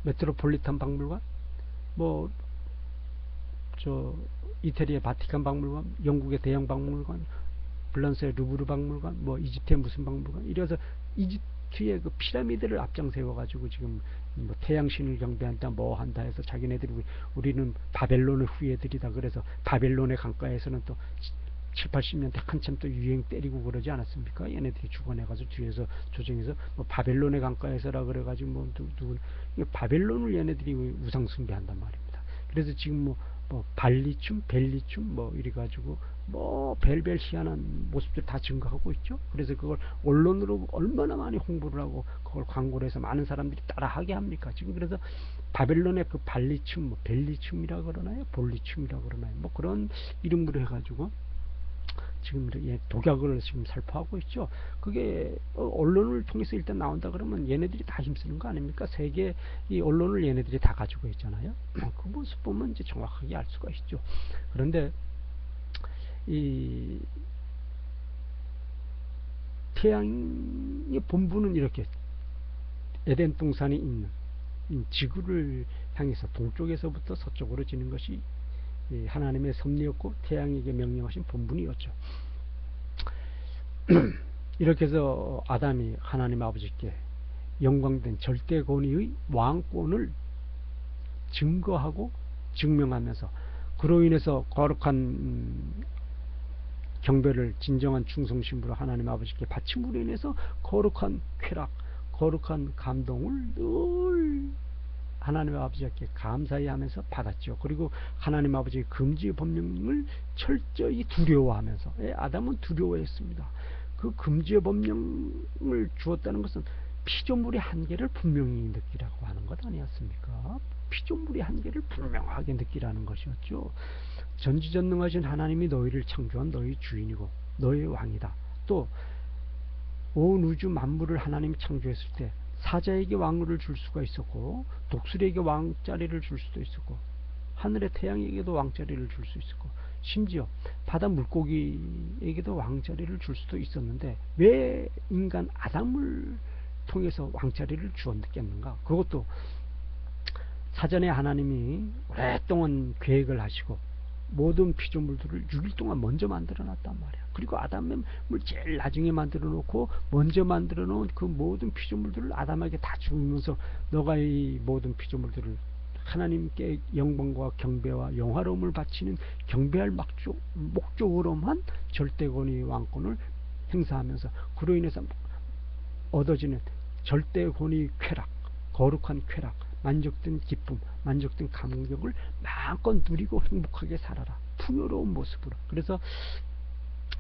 메트로폴리탄 박물관, 뭐 이태리의 바티칸 박물관, 영국의 대형 박물관, 프랑스의 루브르 박물관, 뭐 이집트의 무슨 박물관, 이래서 이집트의 그 피라미드를 앞장 세워가지고 지금 뭐 태양신을 경배한다, 뭐 한다 해서 자기네들이 우리는 바벨론의 후예들이다 그래서 바벨론의 강가에서는 또 7, 80년대 한참 또 유행 때리고 그러지 않았습니까? 얘네들이 죽어내가지고 뒤에서 조정해서 뭐 바벨론의 강가에서라 그래가지고 뭐 누구 바벨론을 얘네들이 우상 숭배한단 말입니다. 그래서 지금 뭐 발리춤, 벨리춤 뭐 이래가지고 뭐 별별 희한한 모습들 다 증거하고 있죠. 그래서 그걸 언론으로 얼마나 많이 홍보를 하고 그걸 광고를 해서 많은 사람들이 따라하게 합니까? 지금 그래서 바벨론의 그 발리춤, 뭐 벨리춤이라 그러나요? 볼리춤이라 그러나요? 뭐 그런 이름으로 해가지고 지금 독약을 지금 살포하고 있죠. 그게 언론을 통해서 일단 나온다 그러면 얘네들이 다 힘쓰는 거 아닙니까? 세계 이 언론을 얘네들이 다 가지고 있잖아요. 그 모습 보면 이제 정확하게 알 수가 있죠. 그런데 이 태양의 본부는 이렇게 에덴 동산이 있는 지구를 향해서 동쪽에서부터 서쪽으로 지는 것이 하나님의 섭리였고 태양에게 명령하신 본분이었죠. 이렇게 해서 아담이 하나님 아버지께 영광된 절대 권위의 왕권을 증거하고 증명하면서 그로 인해서 거룩한 경배를 진정한 충성심으로 하나님 아버지께 바침으로 인해서 거룩한 쾌락, 거룩한 감동을 늘 하나님 아버지께 감사히 하면서 받았죠. 그리고 하나님 아버지의 금지의 법령을 철저히 두려워하면서, 아담은 두려워했습니다. 그 금지의 법령을 주었다는 것은 피조물의 한계를 분명히 느끼라고 하는 것 아니었습니까? 피조물의 한계를 분명하게 느끼라는 것이었죠. 전지전능하신 하나님이 너희를 창조한 너희 주인이고 너희 왕이다. 또 온 우주 만물을 하나님이 창조했을 때 사자에게 왕위를 줄 수가 있었고, 독수리에게 왕자리를 줄 수도 있었고, 하늘의 태양에게도 왕자리를 줄 수 있었고, 심지어 바다 물고기에게도 왕자리를 줄 수도 있었는데 왜 인간 아담을 통해서 왕자리를 주었겠는가? 그것도 사전에 하나님이 오랫동안 계획을 하시고 모든 피조물들을 6일 동안 먼저 만들어 놨단 말이야. 그리고 아담을 제일 나중에 만들어 놓고 먼저 만들어 놓은 그 모든 피조물들을 아담에게 다 주면서 너가 이 모든 피조물들을 하나님께 영광과 경배와 영화로움을 바치는 경배할 목적으로만 절대권위 왕권을 행사하면서 그로 인해서 얻어지는 절대권위 쾌락, 거룩한 쾌락, 만족된 기쁨, 만족된 감격을 마음껏 누리고 행복하게 살아라. 풍요로운 모습으로. 그래서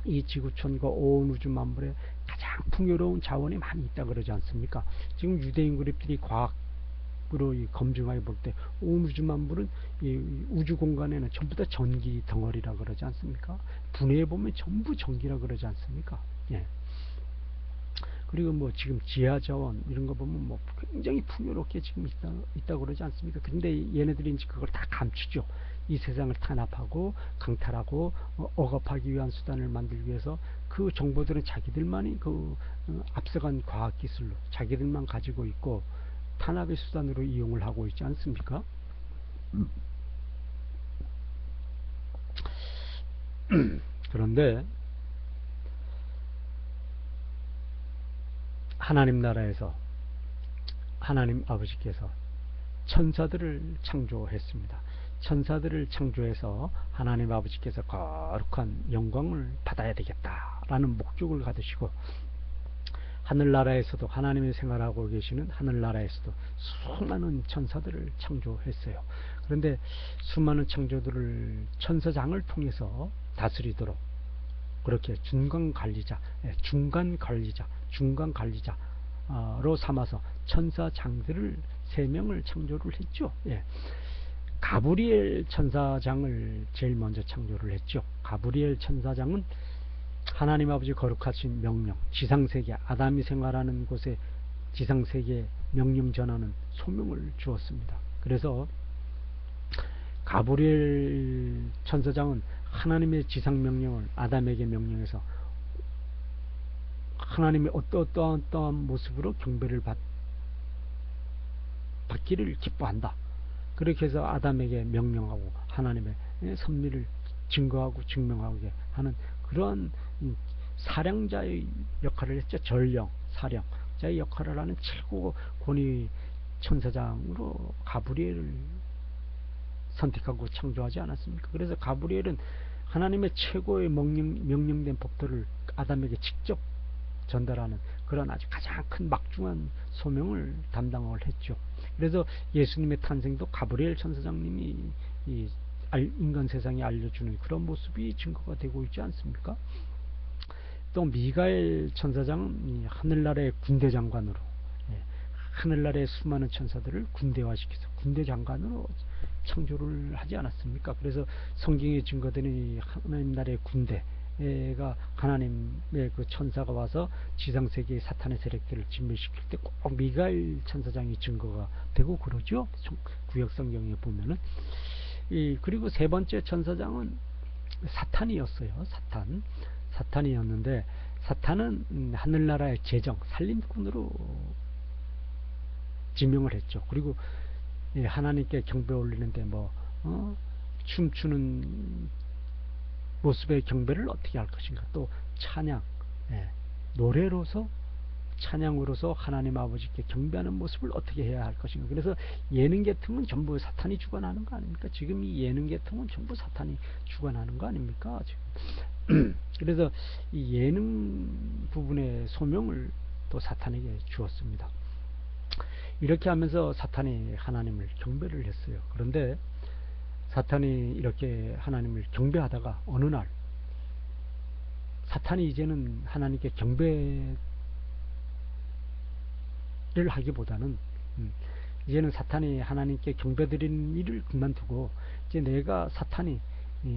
이 지구촌과 온 우주 만물에 가장 풍요로운 자원이 많이 있다 그러지 않습니까? 지금 유대인 그룹들이 과학으로 검증하여 볼 때 온 우주 만물은 이 우주 공간에는 전부 다 전기 덩어리라 그러지 않습니까? 분해해 보면 전부 전기라 그러지 않습니까? 예. 그리고 뭐 지금 지하 자원 이런 거 보면 뭐 굉장히 풍요롭게 지금 있다 그러지 않습니까? 근데 얘네들이 이제 그걸 다 감추죠. 이 세상을 탄압하고 강탈하고 억압하기 위한 수단을 만들기 위해서 그 정보들은 자기들만이 앞서간 과학 기술로 자기들만 가지고 있고 탄압의 수단으로 이용을 하고 있지 않습니까? 그런데 하나님 나라에서 하나님 아버지께서 천사들을 창조했습니다. 천사들을 창조해서 하나님 아버지께서 거룩한 영광을 받아야 되겠다라는 목적을 가지시고 하늘나라에서도 하나님이 생활하고 계시는 하늘나라에서도 수많은 천사들을 창조했어요. 그런데 수많은 창조들을 천사장을 통해서 다스리도록 그렇게 중간 관리자로 삼아서 천사장들을 3명을 창조를 했죠. 예. 가브리엘 천사장을 제일 먼저 창조를 했죠. 가브리엘 천사장은 하나님 아버지 거룩하신 명령, 지상세계 아담이 생활하는 곳에 지상세계에 명령 전하는 소명을 주었습니다. 그래서 가브리엘 천사장은 하나님의 지상 명령을 아담에게 명령해서 하나님의 어떠한 모습으로 경배를 받기를 기뻐한다. 그렇게 해서 아담에게 명령하고 하나님의 섭리를 증거하고 증명하게 하는 그러한 사령자의 역할을 했죠. 전령, 사령자의 역할을 하는 최고 권위 천사장으로 가브리엘을 선택하고 창조하지 않았습니까? 그래서 가브리엘은 하나님의 최고의 명령된 법도를 아담에게 직접 전달하는 그런 아주 가장 큰 막중한 소명을 담당을 했죠. 그래서 예수님의 탄생도 가브리엘 천사장님이 이 인간 세상에 알려주는 그런 모습이 증거가 되고 있지 않습니까? 또 미가엘 천사장은 하늘나라의 군대 장관으로 하늘나라의 수많은 천사들을 군대화시켜서 군대 장관으로 창조를 하지 않았습니까? 그래서 성경에 증거되는 하나님 나라의 군대가 하나님의 그 천사가 와서 지상세계의 사탄의 세력들을 진멸시킬 때 꼭 미가엘 천사장이 증거가 되고 그러죠. 구약 성경에 보면은. 그리고 3번째 천사장은 사탄이었어요. 사탄이었는데 사탄은 하늘나라의 재정, 살림꾼으로 지명을 했죠. 그리고 하나님께 경배 올리는데 춤추는 모습의 경배를 어떻게 할 것인가, 또 찬양, 노래로서 찬양으로서 하나님 아버지께 경배하는 모습을 어떻게 해야 할 것인가. 그래서 예능 계통은 전부 사탄이 주관하는 거 아닙니까? 지금 이 예능 계통은 전부 사탄이 주관하는 거 아닙니까? 지금. 그래서 이 예능 부분의 소명을 또 사탄에게 주었습니다. 이렇게 하면서 사탄이 하나님을 경배를 했어요. 그런데 사탄이 이렇게 하나님을 경배하다가 어느 날 사탄이 이제는 하나님께 경배를 하기보다는 이제는 사탄이 하나님께 경배드리는 일을 그만두고 이제 내가 사탄이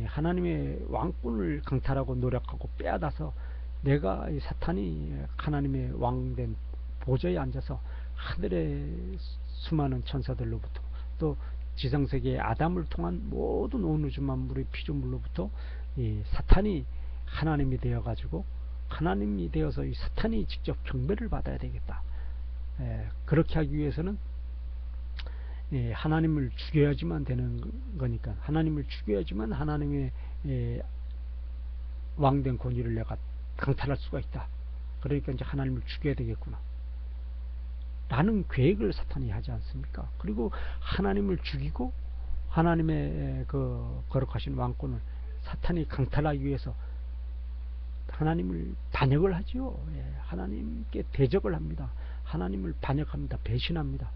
하나님의 왕권을 강탈하고 노력하고 빼앗아서 내가 이 사탄이 하나님의 왕된 보좌에 앉아서 하늘의 수많은 천사들로부터 또 지상세계의 아담을 통한 모든 온 우주 만물의 피조물로부터 이 사탄이 하나님이 되어 가지고 하나님이 되어서 이 사탄이 직접 경배를 받아야 되겠다. 그렇게 하기 위해서는 하나님을 죽여야지만 되는 거니까 하나님을 죽여야지만 하나님의 왕된 권위를 내가 강탈할 수가 있다. 그러니까 이제 하나님을 죽여야 되겠구나 라는 계획을 사탄이 하지 않습니까? 그리고 하나님을 죽이고 하나님의 그 거룩하신 왕권을 사탄이 강탈하기 위해서 하나님을 반역을 하지요. 하나님께 대적을 합니다. 하나님을 반역합니다. 배신합니다.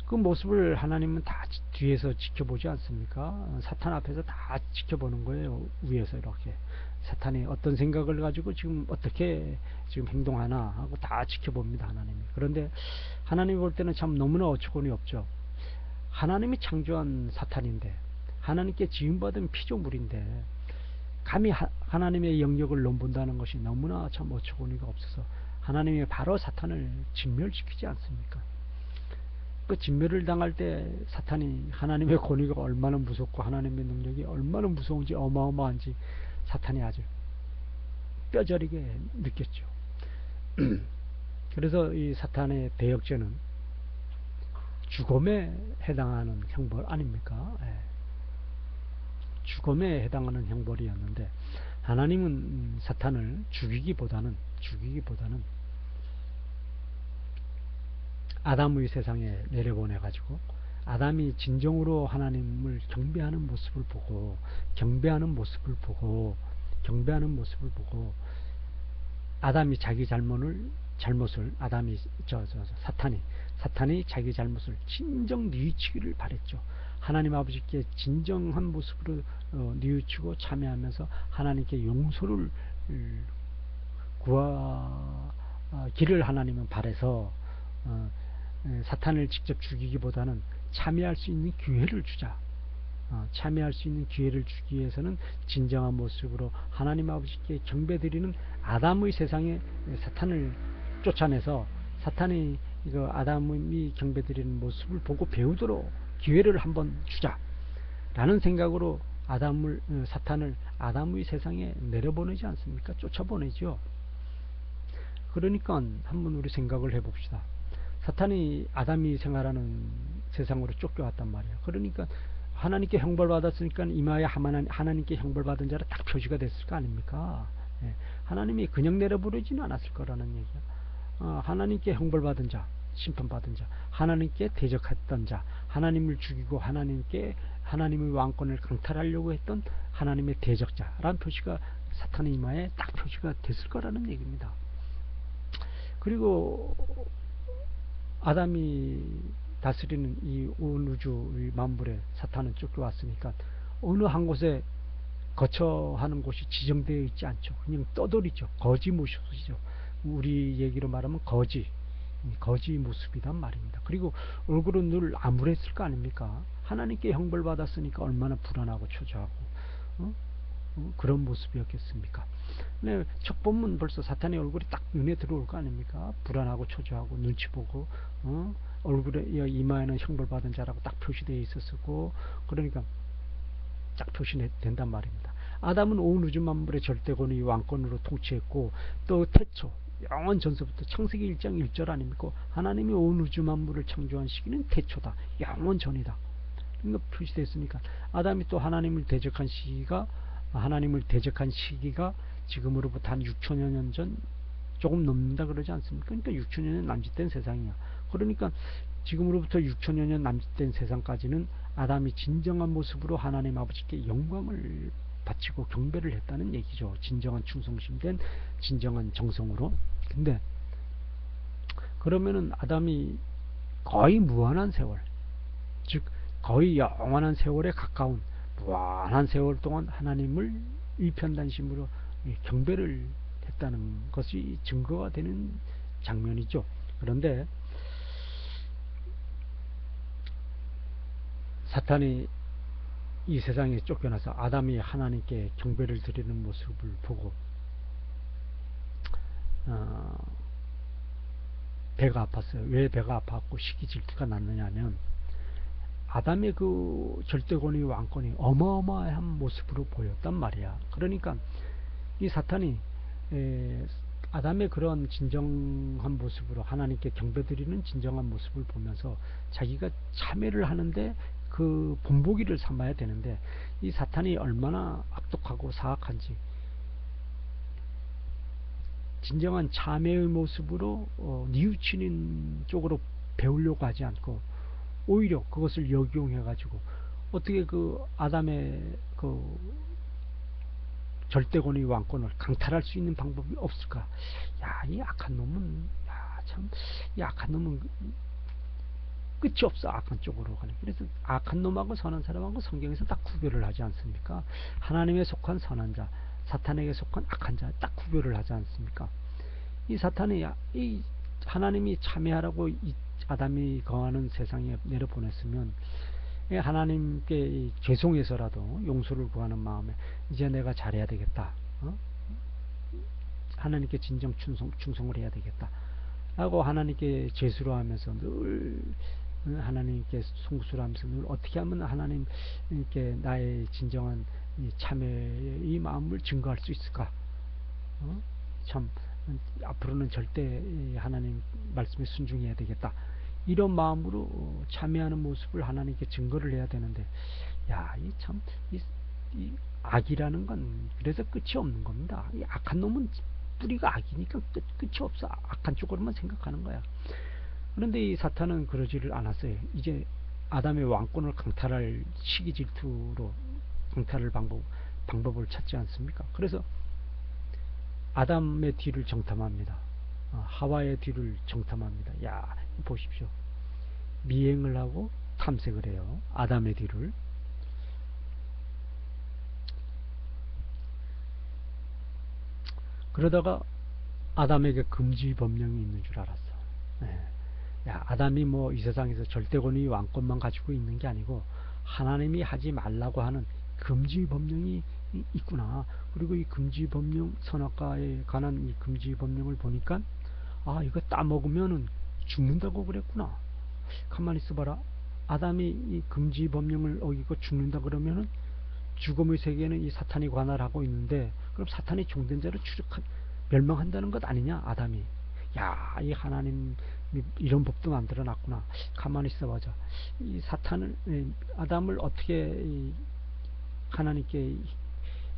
그 모습을 하나님은 다 뒤에서 지켜보지 않습니까? 사탄 앞에서 다 지켜보는 거예요. 위에서 이렇게 사탄이 어떤 생각을 가지고 지금 어떻게 지금 행동하나 하고 다 지켜봅니다. 하나님이. 그런데 하나님이 볼 때는 참 너무나 어처구니 없죠. 하나님이 창조한 사탄인데 하나님께 지음받은 피조물인데 감히 하나님의 영역을 넘본다는 것이 너무나 참 어처구니가 없어서 하나님이 바로 사탄을 진멸시키지 않습니까? 그 진멸을 당할 때 사탄이 하나님의 권위가 얼마나 무섭고 하나님의 능력이 얼마나 무서운지 어마어마한지 사탄이 아주 뼈저리게 느꼈죠. 그래서 이 사탄의 대역죄는 죽음에 해당하는 형벌 아닙니까? 죽음에 해당하는 형벌이었는데 하나님은 사탄을 죽이기보다는 아담의 세상에 내려보내 가지고 아담이 진정으로 하나님을 경배하는 모습을 보고 아담이 자기 잘못을 사탄이 자기 잘못을 진정 뉘우치기를 바랬죠. 하나님 아버지께 진정한 모습으로 뉘우치고 참여하면서 하나님께 용서를 구하기를 하나님은 바래서 사탄을 직접 죽이기보다는 참여할 수 있는 기회를 주자. 참여할 수 있는 기회를 주기 위해서는 진정한 모습으로 하나님 아버지께 경배드리는 아담의 세상에 사탄을 쫓아내서 사탄이 이거 아담이 경배드리는 모습을 보고 배우도록 기회를 한번 주자 라는 생각으로 사탄을 아담의 세상에 내려보내지 않습니까? 쫓아보내죠. 그러니까 한번 우리 생각을 해봅시다. 사탄이 아담이 생활하는 세상으로 쫓겨왔단 말이에요. 그러니까 하나님께 형벌받았으니까 이마에 하나님께 형벌받은 자라 딱 표시가 됐을 거 아닙니까? 하나님이 그냥 내려보내지는 않았을 거라는 얘기야. 하나님께 형벌받은 자, 심판받은 자, 하나님께 대적했던 자, 하나님을 죽이고 하나님의 왕권을 강탈하려고 했던 하나님의 대적자라는 표시가 사탄의 이마에 딱 표시가 됐을 거라는 얘기입니다. 그리고 아담이 다스리는 이 온 우주의 만물에 사탄은 쫓겨왔으니까 어느 한 곳에 거처하는 곳이 지정되어 있지 않죠. 그냥 떠돌이죠. 거지 모습이죠. 우리 얘기로 말하면 거지 모습이란 말입니다. 그리고 얼굴은 늘 암울했을 거 아닙니까? 하나님께 형벌 받았으니까 얼마나 불안하고 초조하고 그런 모습이었겠습니까? 네, 첫 보면 벌써 사탄의 얼굴이 딱 눈에 들어올 거 아닙니까? 불안하고 초조하고 눈치 보고 얼굴에 이마에는 형벌 받은 자라고 딱 표시되어 있었고 그러니까 딱 표시된단 말입니다. 아담은 온 우주 만물의 절대권의 왕권으로 통치했고 또 태초 영원 전서부터 창세기 1장 1절 아닙니까? 하나님이 온 우주 만물을 창조한 시기는 태초다. 영원 전이다. 그러니까 표시됐으니까 아담이 또 하나님을 대적한 시기가 지금으로부터 한 6천여 년 전 조금 넘는다 그러지 않습니까? 그러니까 6천여 년 남짓된 세상이야. 그러니까 지금으로부터 6천여 년 남짓된 세상까지는 아담이 진정한 모습으로 하나님 아버지께 영광을 바치고 경배를 했다는 얘기죠. 진정한 충성심된 진정한 정성으로. 근데 그러면은 아담이 거의 무한한 세월, 즉 거의 영원한 세월에 가까운 무한한 세월 동안 하나님을 일편단심으로 경배를 했다는 것이 증거가 되는 장면이죠. 그런데 사탄이 이 세상에 쫓겨나서 아담이 하나님께 경배를 드리는 모습을 보고 배가 아팠어요. 왜 배가 아팠고 시기 질투가 났느냐 하면 아담의 그 절대권위 왕권이 어마어마한 모습으로 보였단 말이야. 그러니까 이 사탄이 아담의 그런 진정한 모습으로 하나님께 경배드리는 진정한 모습을 보면서 자기가 참회를 하는데 그 본보기를 삼아야 되는데 이 사탄이 얼마나 악독하고 사악한지 진정한 참회의 모습으로 뉘우치는 쪽으로 배우려고 하지 않고 오히려 그것을 역용해 가지고 어떻게 그 아담의 그 절대권의 왕권을 강탈할 수 있는 방법이 없을까? 야, 이 악한 놈은 이 악한 놈은 끝이 없어. 악한 쪽으로 가는. 그래서 악한 놈하고 선한 사람하고 성경에서 딱 구별을 하지 않습니까? 하나님에 속한 선한 자, 사탄에게 속한 악한 자 딱 구별을 하지 않습니까? 이 사탄이 이 하나님이 참회하라고 이 아담이 거하는 세상에 내려보냈으면 하나님께 죄송해서라도 용서를 구하는 마음에 이제 내가 잘해야 되겠다. 하나님께 진정 충성을 해야 되겠다. 라고 하나님께 제수를 하면서 늘 하나님께 송수를 하면서 늘 어떻게 하면 하나님께 나의 진정한 참회의 마음을 증거할 수 있을까? 참 앞으로는 절대 하나님 말씀에 순종해야 되겠다. 이런 마음으로 참여하는 모습을 하나님께 증거를 해야 되는데, 야, 이 악이라는 건 그래서 끝이 없는 겁니다. 이 악한 놈은 뿌리가 악이니까 끝이 없어. 악한 쪽으로만 생각하는 거야. 그런데 이 사탄은 그러지를 않았어요. 이제 아담의 왕권을 강탈할 시기 질투로 강탈할 방법을 찾지 않습니까? 그래서 아담의 뒤를 정탐합니다. 하와의 뒤를 정탐합니다. 야, 보십시오. 미행을 하고 탐색을 해요. 아담의 뒤를. 그러다가 아담에게 금지 법령이 있는 줄 알았어. 네. 야, 아담이 뭐 이 세상에서 절대권위 왕권만 가지고 있는 게 아니고 하나님이 하지 말라고 하는 금지 법령이 있구나. 그리고 이 금지 법령, 선악과에 관한 이 금지 법령을 보니까 이거 따먹으면은 죽는다고 그랬구나. 가만히 있어봐라. 아담이 이 금지 법령을 어기고 죽는다 그러면은 죽음의 세계는 이 사탄이 관할하고 있는데, 그럼 사탄이 종된 자를 멸망한다는 것 아니냐, 아담이. 야, 이 하나님 이런 법도 만들어 놨구나. 가만히 있어보자. 이 사탄을, 아담을 어떻게 하나님께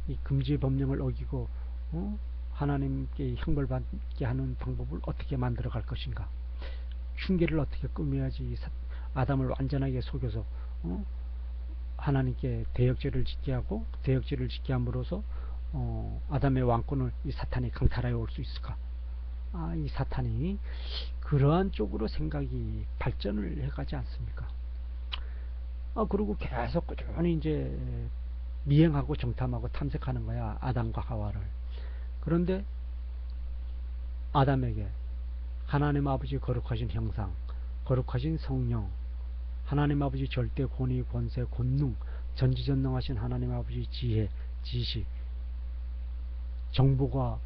이 금지 법령을 어기고 하나님께 형벌받게 하는 방법을 어떻게 만들어 갈 것인가. 흉계를 어떻게 꾸며야지 아담을 완전하게 속여서 하나님께 대역죄를 짓게 하고, 대역죄를 짓게 함으로써 아담의 왕권을 이 사탄이 강탈하여 올 수 있을까. 이 사탄이 그러한 쪽으로 생각이 발전을 해가지 않습니까? 그리고 계속 꾸준히 이제 미행하고 정탐하고 탐색하는 거야, 아담과 하와를. 그런데 아담에게 하나님 아버지 거룩하신 형상, 거룩하신 성령, 하나님 아버지 절대 권위, 권세, 권능, 전지전능하신 하나님 아버지 지혜, 지식, 정보가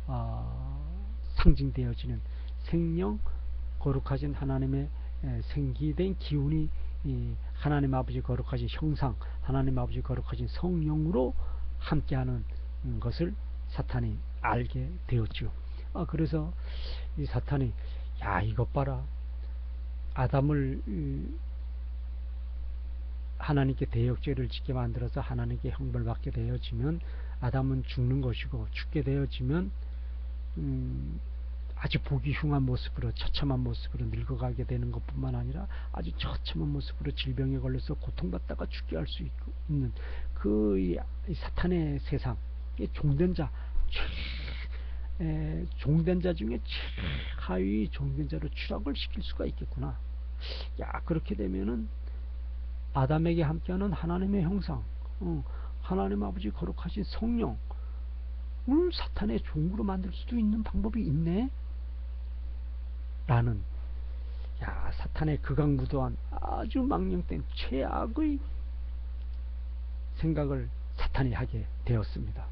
상징되어지는 생명, 거룩하신 하나님의 생기된 기운이 하나님 아버지 거룩하신 형상, 하나님 아버지 거룩하신 성령으로 함께하는 것을 사탄이 알게 되었죠. 그래서 이 사탄이, 야, 이것 봐라. 아담을 하나님께 대역죄를 짓게 만들어서 하나님께 형벌받게 되어지면 아담은 죽는 것이고, 죽게 되어지면 아주 보기 흉한 모습으로, 처참한 모습으로 늙어가게 되는 것뿐만 아니라 아주 처참한 모습으로 질병에 걸려서 고통받다가 죽게 할 수 있는 그 이 사탄의 세상, 종된 자, 종된 자 중에 최하위 종된 자로 추락을 시킬 수가 있겠구나. 야, 그렇게 되면은 아담에게 함께하는 하나님의 형상, 하나님 아버지 거룩하신 성령을 사탄의 종으로 만들 수도 있는 방법이 있네? 라는, 야, 사탄의 극악무도한 아주 망령된 최악의 생각을 사탄이 하게 되었습니다.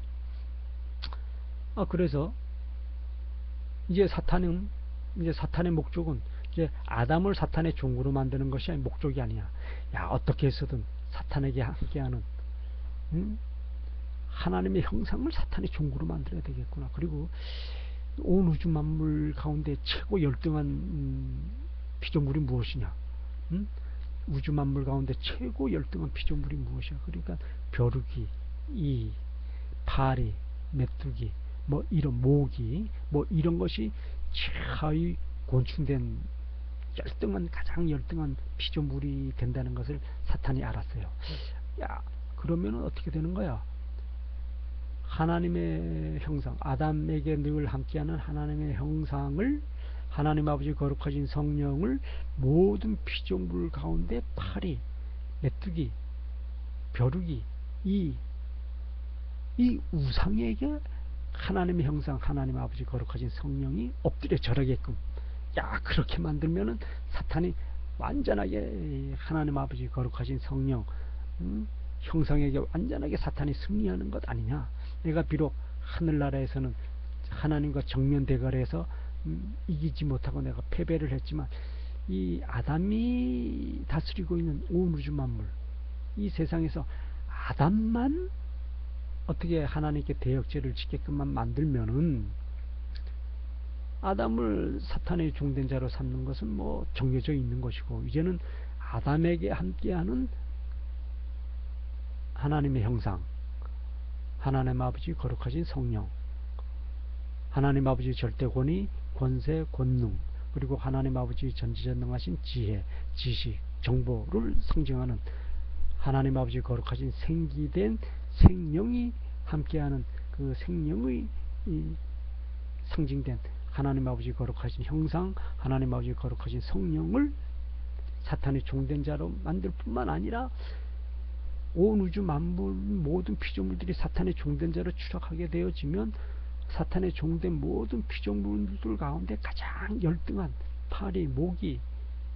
그래서 이제 사탄의 목적은 이제 아담을 사탄의 종으로 만드는 것이 목적이 아니야. 야, 어떻게 해서든 사탄에게 함께하는 하나님의 형상을 사탄의 종으로 만들어야 되겠구나. 그리고 온 우주 만물 가운데 최고 열등한 피조물이 무엇이냐? 우주 만물 가운데 최고 열등한 피조물이 무엇이야? 그러니까 벼룩이, 이, 파리, 메뚜기, 뭐 이런 모기, 뭐 이런 것이 최하위 곤충된 가장 열등한 피조물이 된다는 것을 사탄이 알았어요. 야, 그러면 어떻게 되는 거야? 하나님의 형상, 아담에게 늘 함께하는 하나님의 형상을, 하나님 아버지 거룩하신 성령을 모든 피조물 가운데 파리, 메뚜기, 벼룩이, 이 우상에게 하나님의 형상, 하나님 아버지 거룩하신 성령이 엎드려 절하게끔, 야, 그렇게 만들면은 사탄이 완전하게 하나님 아버지 거룩하신 성령 형상에게 완전하게 사탄이 승리하는 것 아니냐. 내가 비록 하늘나라에서는 하나님과 정면 대결해서 이기지 못하고 내가 패배를 했지만, 이 아담이 다스리고 있는 온 우주 만물, 이 세상에서 아담만 어떻게 하나님께 대역죄를 짓게끔만 만들면은 아담을 사탄의 종된 자로 삼는 것은 뭐 정해져 있는 것이고, 이제는 아담에게 함께하는 하나님의 형상, 하나님 아버지 거룩하신 성령, 하나님 아버지 절대 권위, 권세, 권능, 그리고 하나님 아버지 전지전능하신 지혜, 지식, 정보를 상징하는 하나님 아버지 거룩하신 생기된 생명이 함께하는 그 생명의 상징된 하나님 아버지 거룩하신 형상, 하나님 아버지 거룩하신 성령을 사탄의 종된 자로 만들 뿐만 아니라 온 우주 만물 모든 피조물들이 사탄의 종된 자로 추락하게 되어지면 사탄의 종된 모든 피조물들 가운데 가장 열등한 파리, 모기,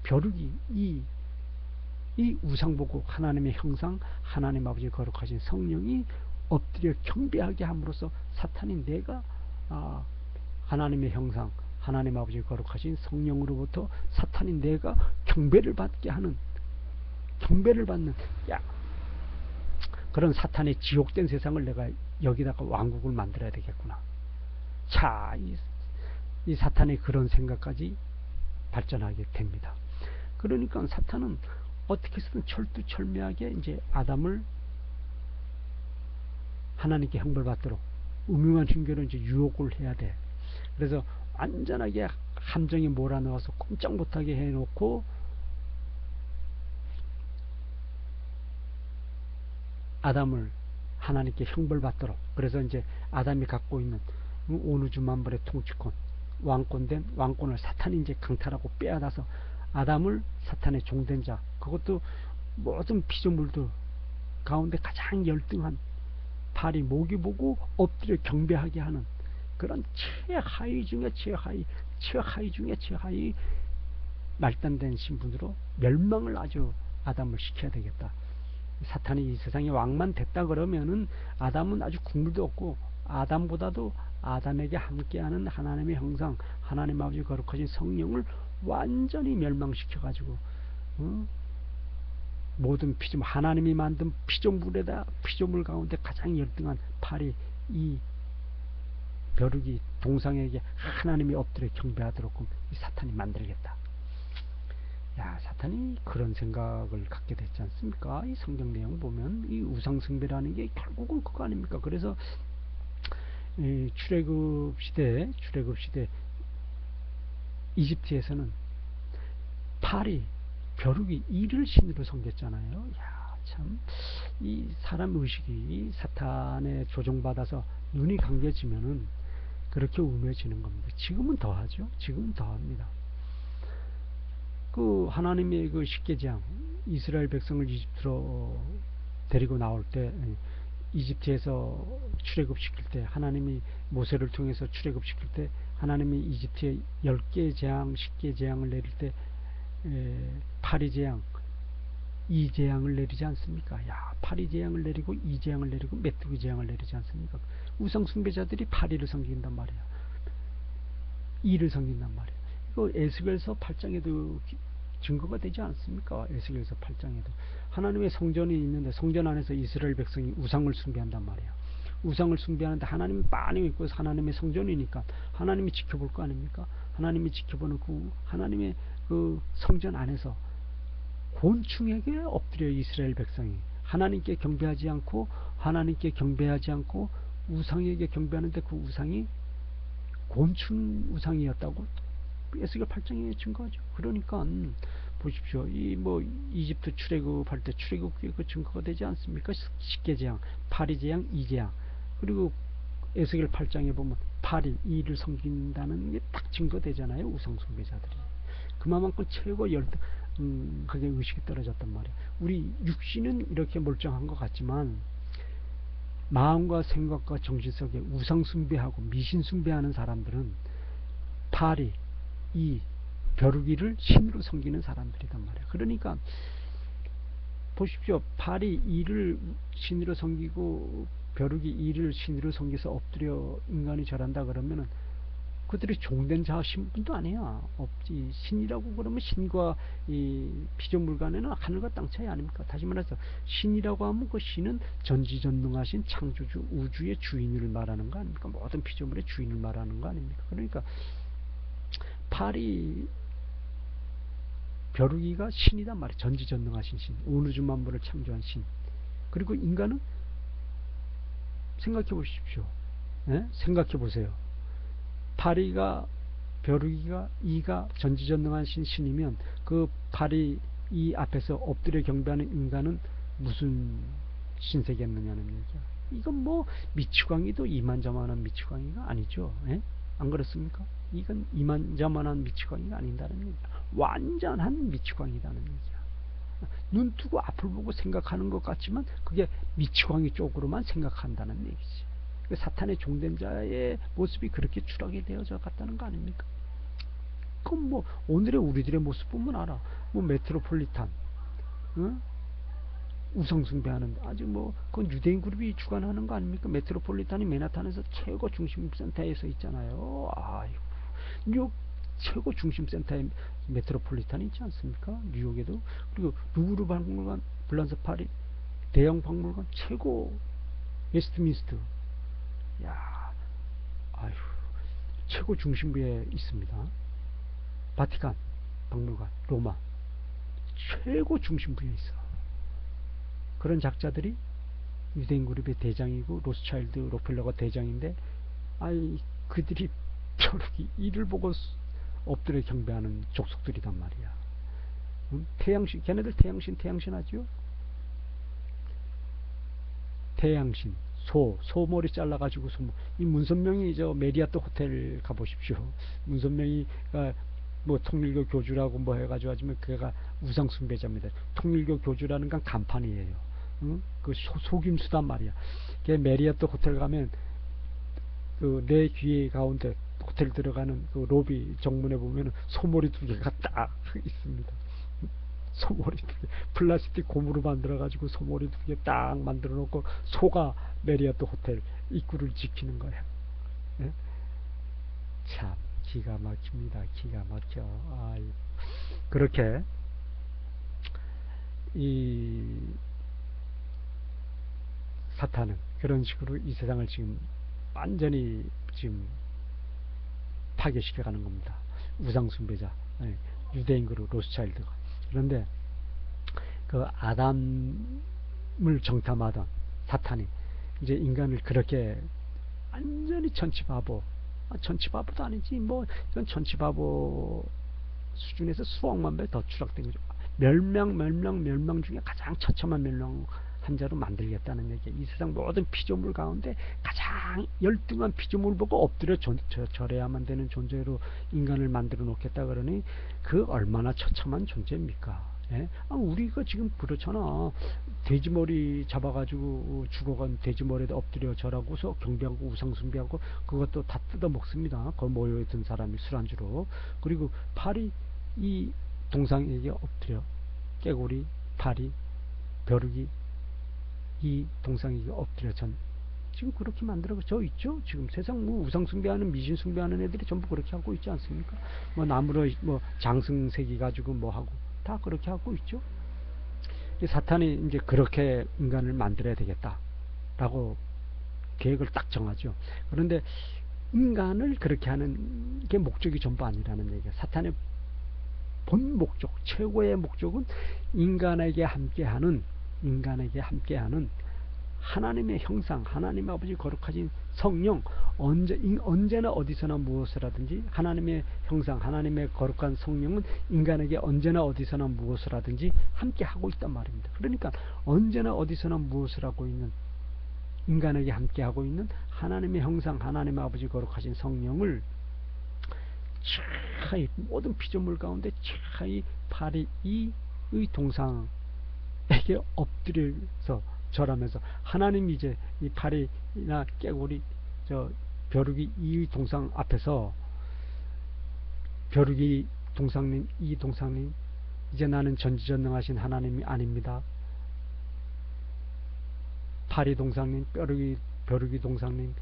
벼룩이 이 우상 보고 하나님의 형상, 하나님 아버지 거룩하신 성령이 엎드려 경배하게 함으로써 사탄이 내가 하나님의 형상, 하나님 아버지 거룩하신 성령으로부터 사탄이 내가 경배를 받는, 야, 그런 사탄의 지옥된 세상을 내가 여기다가 왕국을 만들어야 되겠구나. 자, 이 사탄의 그런 생각까지 발전하게 됩니다. 그러니까 사탄은 어떻게 해서든 철두철미하게 이제 아담을 하나님께 형벌받도록 음흉한 핑계로 이제 유혹을 해야 돼. 그래서 완전하게 함정에 몰아넣어서 꼼짝 못하게 해놓고 아담을 하나님께 형벌받도록, 그래서 이제 아담이 갖고 있는 온 우주 만물의 통치권, 왕권된 왕권을 사탄이 이제 강탈하고 빼앗아서 아담을 사탄의 종된 자, 그것도 모든 피조물들 가운데 가장 열등한 파리, 모기 보고 엎드려 경배하게 하는 그런 최하위 중에 최하위 중에 최하위 말단된 신분으로 멸망을 아주 아담을 시켜야 되겠다. 사탄이 이 세상에 왕만 됐다 그러면은 아담은 아주 국물도 없고, 아담보다도 아담에게 함께하는 하나님의 형상, 하나님 아버지 거룩하신 성령을 완전히 멸망시켜 가지고 모든 피조물, 하나님이 만든 피조물 가운데 가장 열등한 파리, 이 벼룩이 동상에게 하나님이 엎드려 경배하도록 이 사탄이 만들겠다. 야, 사탄이 그런 생각을 갖게 됐지 않습니까? 이 성경 내용 보면 이 우상숭배라는 게 결국은 그거 아닙니까? 그래서 이 출애굽 시대 이집트에서는 파리, 벼룩이 이를 신으로 섬겼잖아요. 야, 참, 이 사람 의식이 사탄에 조종받아서 눈이 감겨지면은 그렇게 우매해지는 겁니다. 지금은 더하죠. 지금은 더합니다. 그 하나님의 그 십계장, 이스라엘 백성을 이집트로 데리고 나올 때, 이집트에서 출애굽시킬 때, 하나님이 모세를 통해서 출애굽시킬 때 하나님이 이집트에 10개 재앙, 10개 재앙을 내릴 때 파리 재앙, 이 재앙을 내리지 않습니까? 야, 파리 재앙을 내리고 이 재앙을 내리고 메뚜기 재앙을 내리지 않습니까? 우상 숭배자들이 파리를 섬긴단 말이야. 이를 섬긴단 말이야. 이거 에스겔서 8장에도 증거가 되지 않습니까? 에스겔서 8장에도 하나님의 성전이 있는데 성전 안에서 이스라엘 백성이 우상을 숭배한단 말이야. 우상을 숭배하는데 하나님이 빤히 있고 하나님의 성전이니까 하나님이 지켜볼 거 아닙니까? 하나님이 지켜보는 그 하나님의 그 성전 안에서 곤충에게 엎드려 이스라엘 백성이 하나님께 경배하지 않고 우상에게 경배하는데 그 우상이 곤충 우상이었다고 에스겔 8장에 증거하죠. 그러니까 보십시오. 이 뭐 이집트 출애굽할 때 출애굽기에 그 증거가 되지 않습니까? 십계재앙, 파리재앙, 이재앙. 그리고 에스겔 8장에 보면 파리, 이를 섬긴다는 게 딱 증거되잖아요. 우상 숭배자들이. 그만큼 최고 하게 의식이 떨어졌단 말이에요. 우리 육신은 이렇게 멀쩡한 것 같지만 마음과 생각과 정신 속에 우상 숭배하고 미신 숭배하는 사람들은 파리, 이, 벼룩이를 신으로 섬기는 사람들이란 말이에요. 그러니까 보십시오. 파리, 이를 신으로 섬기고 벼룩이 이를 신으로 섬겨서 엎드려 인간이 절한다 그러면은 그들이 종된 자 신분도 아니야. 없지. 신이라고 그러면 신과 이 피조물 간에는 하늘과 땅 차이 아닙니까? 다시 말해서 신이라고 하면 그 신은 전지전능하신 창조주 우주의 주인을 말하는 거 아닙니까? 모든 피조물의 주인을 말하는 거 아닙니까? 그러니까 파리 벼룩이가 신이단 말이에요. 전지전능하신 신, 온 우주 만물을 창조한 신. 그리고 인간은 생각해 보십시오. 네? 생각해 보세요. 파리가 벼룩이가 이가 전지전능하신 신이면 그 파리 이 앞에서 엎드려 경배하는 인간은 무슨 신세겠느냐는 얘기야. 이건 뭐 미치광이도 이만저만한 미치광이가 아니죠. 예? 안 그렇습니까? 이건 이만저만한 미치광이가 아닌다는 얘기야. 완전한 미치광이라는 얘기야. 눈 뜨고 앞을 보고 생각하는 것 같지만 그게 미치광이 쪽으로만 생각한다는 얘기지. 사탄의 종된 자의 모습이 그렇게 추락이 되어져 갔다는 거 아닙니까? 그럼 뭐 오늘의 우리들의 모습 보면 알아. 뭐 메트로폴리탄, 응? 우상 숭배하는 아주 뭐 그건 유대인 그룹이 주관하는 거 아닙니까? 메트로폴리탄이 맨하탄에서 최고 중심센터에 서 있잖아요. 아이고, 뉴욕 최고 중심센터에 메트로폴리탄이 있지 않습니까? 뉴욕에도. 그리고 루브르 박물관, 블란서 파리 대형 박물관 최고 웨스트민스터. 야, 아휴, 최고 중심부에 있습니다. 바티칸 박물관, 로마 최고 중심부에 있어. 그런 작자들이 유대인 그룹의 대장이고 로스차일드 록펠러가 대장인데, 아이 그들이 벼룩이 이를 보고 엎드려 경배하는 족속들이단 말이야. 태양신, 걔네들 태양신 하죠. 태양신, 소머리 잘라가지고 이 문선명이 저 메리아트 호텔 가보십시오. 문선명이가 뭐 통일교 교주라고 뭐 해가지고 하지만 그가 우상 숭배자입니다. 통일교 교주라는 건 간판이에요. 응? 그 속임수단 말이야. 걔 메리아트 호텔 가면 그 내 귀에 가운데 호텔 들어가는 그 로비 정문에 보면 소머리 두 개가 딱 있습니다. 소머리 두 개, 플라스틱 고무로 만들어 가지고 소머리 두 개 딱 만들어 놓고 소가 메리아트 호텔 입구를 지키는 거야. 네? 참 기가 막힙니다. 기가 막혀. 그렇게 이 사탄은 그런 식으로 이 세상을 지금 완전히 지금 파괴시켜가는 겁니다. 우상 숭배자, 유대인 그룹 로스차일드가. 그런데 그 아담을 정탐하던 사탄이 이제 인간을 그렇게 완전히 천치바보, 천치바보도 아니지 뭐 이건 천치바보 수준에서 수억만 배 더 추락된 거죠. 멸망 중에 가장 처참한 멸망한 자로 만들겠다는 얘기. 이 세상 모든 피조물 가운데 가장 열등한 피조물 보고 엎드려 절해야만 되는 존재로 인간을 만들어 놓겠다 그러니 그 얼마나 처참한 존재입니까? 예? 우리가 지금 그렇잖아. 돼지머리 잡아가지고 죽어간 돼지머리에 엎드려 절하고서 경배하고 우상숭배하고 그것도 다 뜯어 먹습니다. 거기 모여있던 사람이 술안주로. 그리고 팔이 이 동상에게 엎드려 깨구리 팔이, 벼룩이, 이 동상에게 엎드려 지금 그렇게 만들어져 있죠. 지금 세상 뭐 우상 숭배하는, 미신 숭배하는 애들이 전부 그렇게 하고 있지 않습니까? 뭐 나무로 뭐 장승색이 가지고 뭐 하고 다 그렇게 하고 있죠. 사탄이 이제 그렇게 인간을 만들어야 되겠다라고 계획을 딱 정하죠. 그런데 인간을 그렇게 하는 게 목적이 전부 아니라는 얘기예요. 사탄의 본 목적, 최고의 목적은 인간에게 함께하는 하나님의 형상, 하나님 아버지 거룩하신 성령, 언제나 어디서나 무엇을 하든지 하나님의 형상, 하나님의 거룩한 성령은 인간에게 언제나 어디서나 무엇을 하든지 함께 하고 있단 말입니다. 그러니까 언제나 어디서나 무엇을 하고 있는, 인간에게 함께 하고 있는 하나님의 형상, 하나님의 아버지 거룩하신 성령을 차이, 모든 피조물 가운데 차이 팔이 이 동상에게 엎드려서 절하면서, 하나님이 이제 이 팔이나 깨구리, 벼룩이 이 동상 앞에서, 벼룩이 동상님, 이 동상님, 이제 나는 전지전능하신 하나님이 아닙니다. 팔이 동상님, 벼룩이 동상님,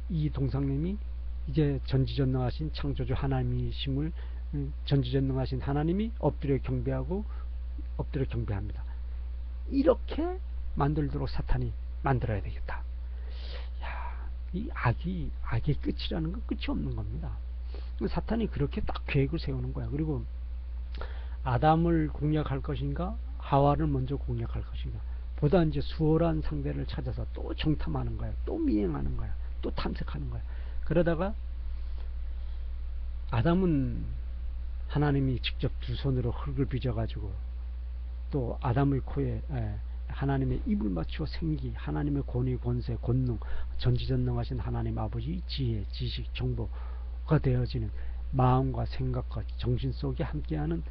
이 동상님이 이제 전지전능하신 창조주 하나님이심을, 전지전능하신 하나님이 엎드려 경배합니다. 이렇게 만들도록 사탄이 만들어야 되겠다. 야, 이 악의 끝이라는 건 끝이 없는 겁니다. 사탄이 그렇게 딱 계획을 세우는 거야. 그리고 아담을 공략할 것인가, 하와를 먼저 공략할 것인가, 보다 이제 수월한 상대를 찾아서 또 정탐하는 거야, 또 미행하는 거야, 또 탐색하는 거야. 그러다가 아담은 하나님이 직접 두 손으로 흙을 빚어가지고, 또 아담의 코에 하나님의 입을 맞추어 생기, 하나님의 권위, 권세, 권능, 전지전능하신 하나님 아버지 지혜, 지식, 정보가 되어지는, 마음과 생각과 정신 속에 함께하는,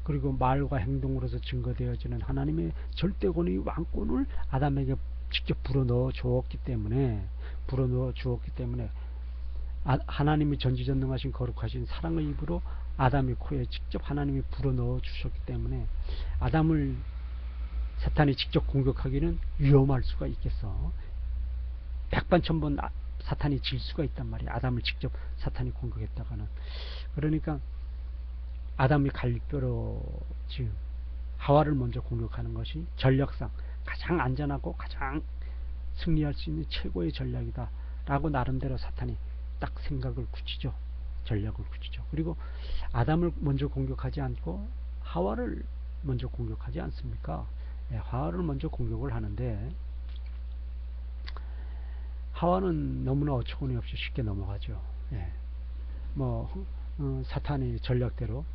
그리고 말과 행동으로서 증거되어지는 하나님의 절대 권위, 왕권을 아담에게 직접 불어넣어 주었기 때문에, 하나님이 전지전능하신 거룩하신 사랑의 입으로 아담의 코에 직접 하나님이 불어넣어 주셨기 때문에, 아담을 사탄이 직접 공격하기는 위험할 수가 있겠어. 백반천번 사탄이 질 수가 있단 말이야, 아담을 직접 사탄이 공격했다가는. 그러니까 아담의 갈비뼈로 지금 하와를 먼저 공격하는 것이 전략상 가장 안전하고 가장 승리할 수 있는 최고의 전략이다 라고 나름대로 사탄이 딱 생각을 굳히죠. 전략을 굳히죠. 그리고 아담을 먼저 공격하지 않고 하와를 먼저 공격하지 않습니까? 하와를 먼저 공격을 하는데, 하와는 너무나 어처구니 없이 쉽게 넘어가죠. 사탄의 전략대로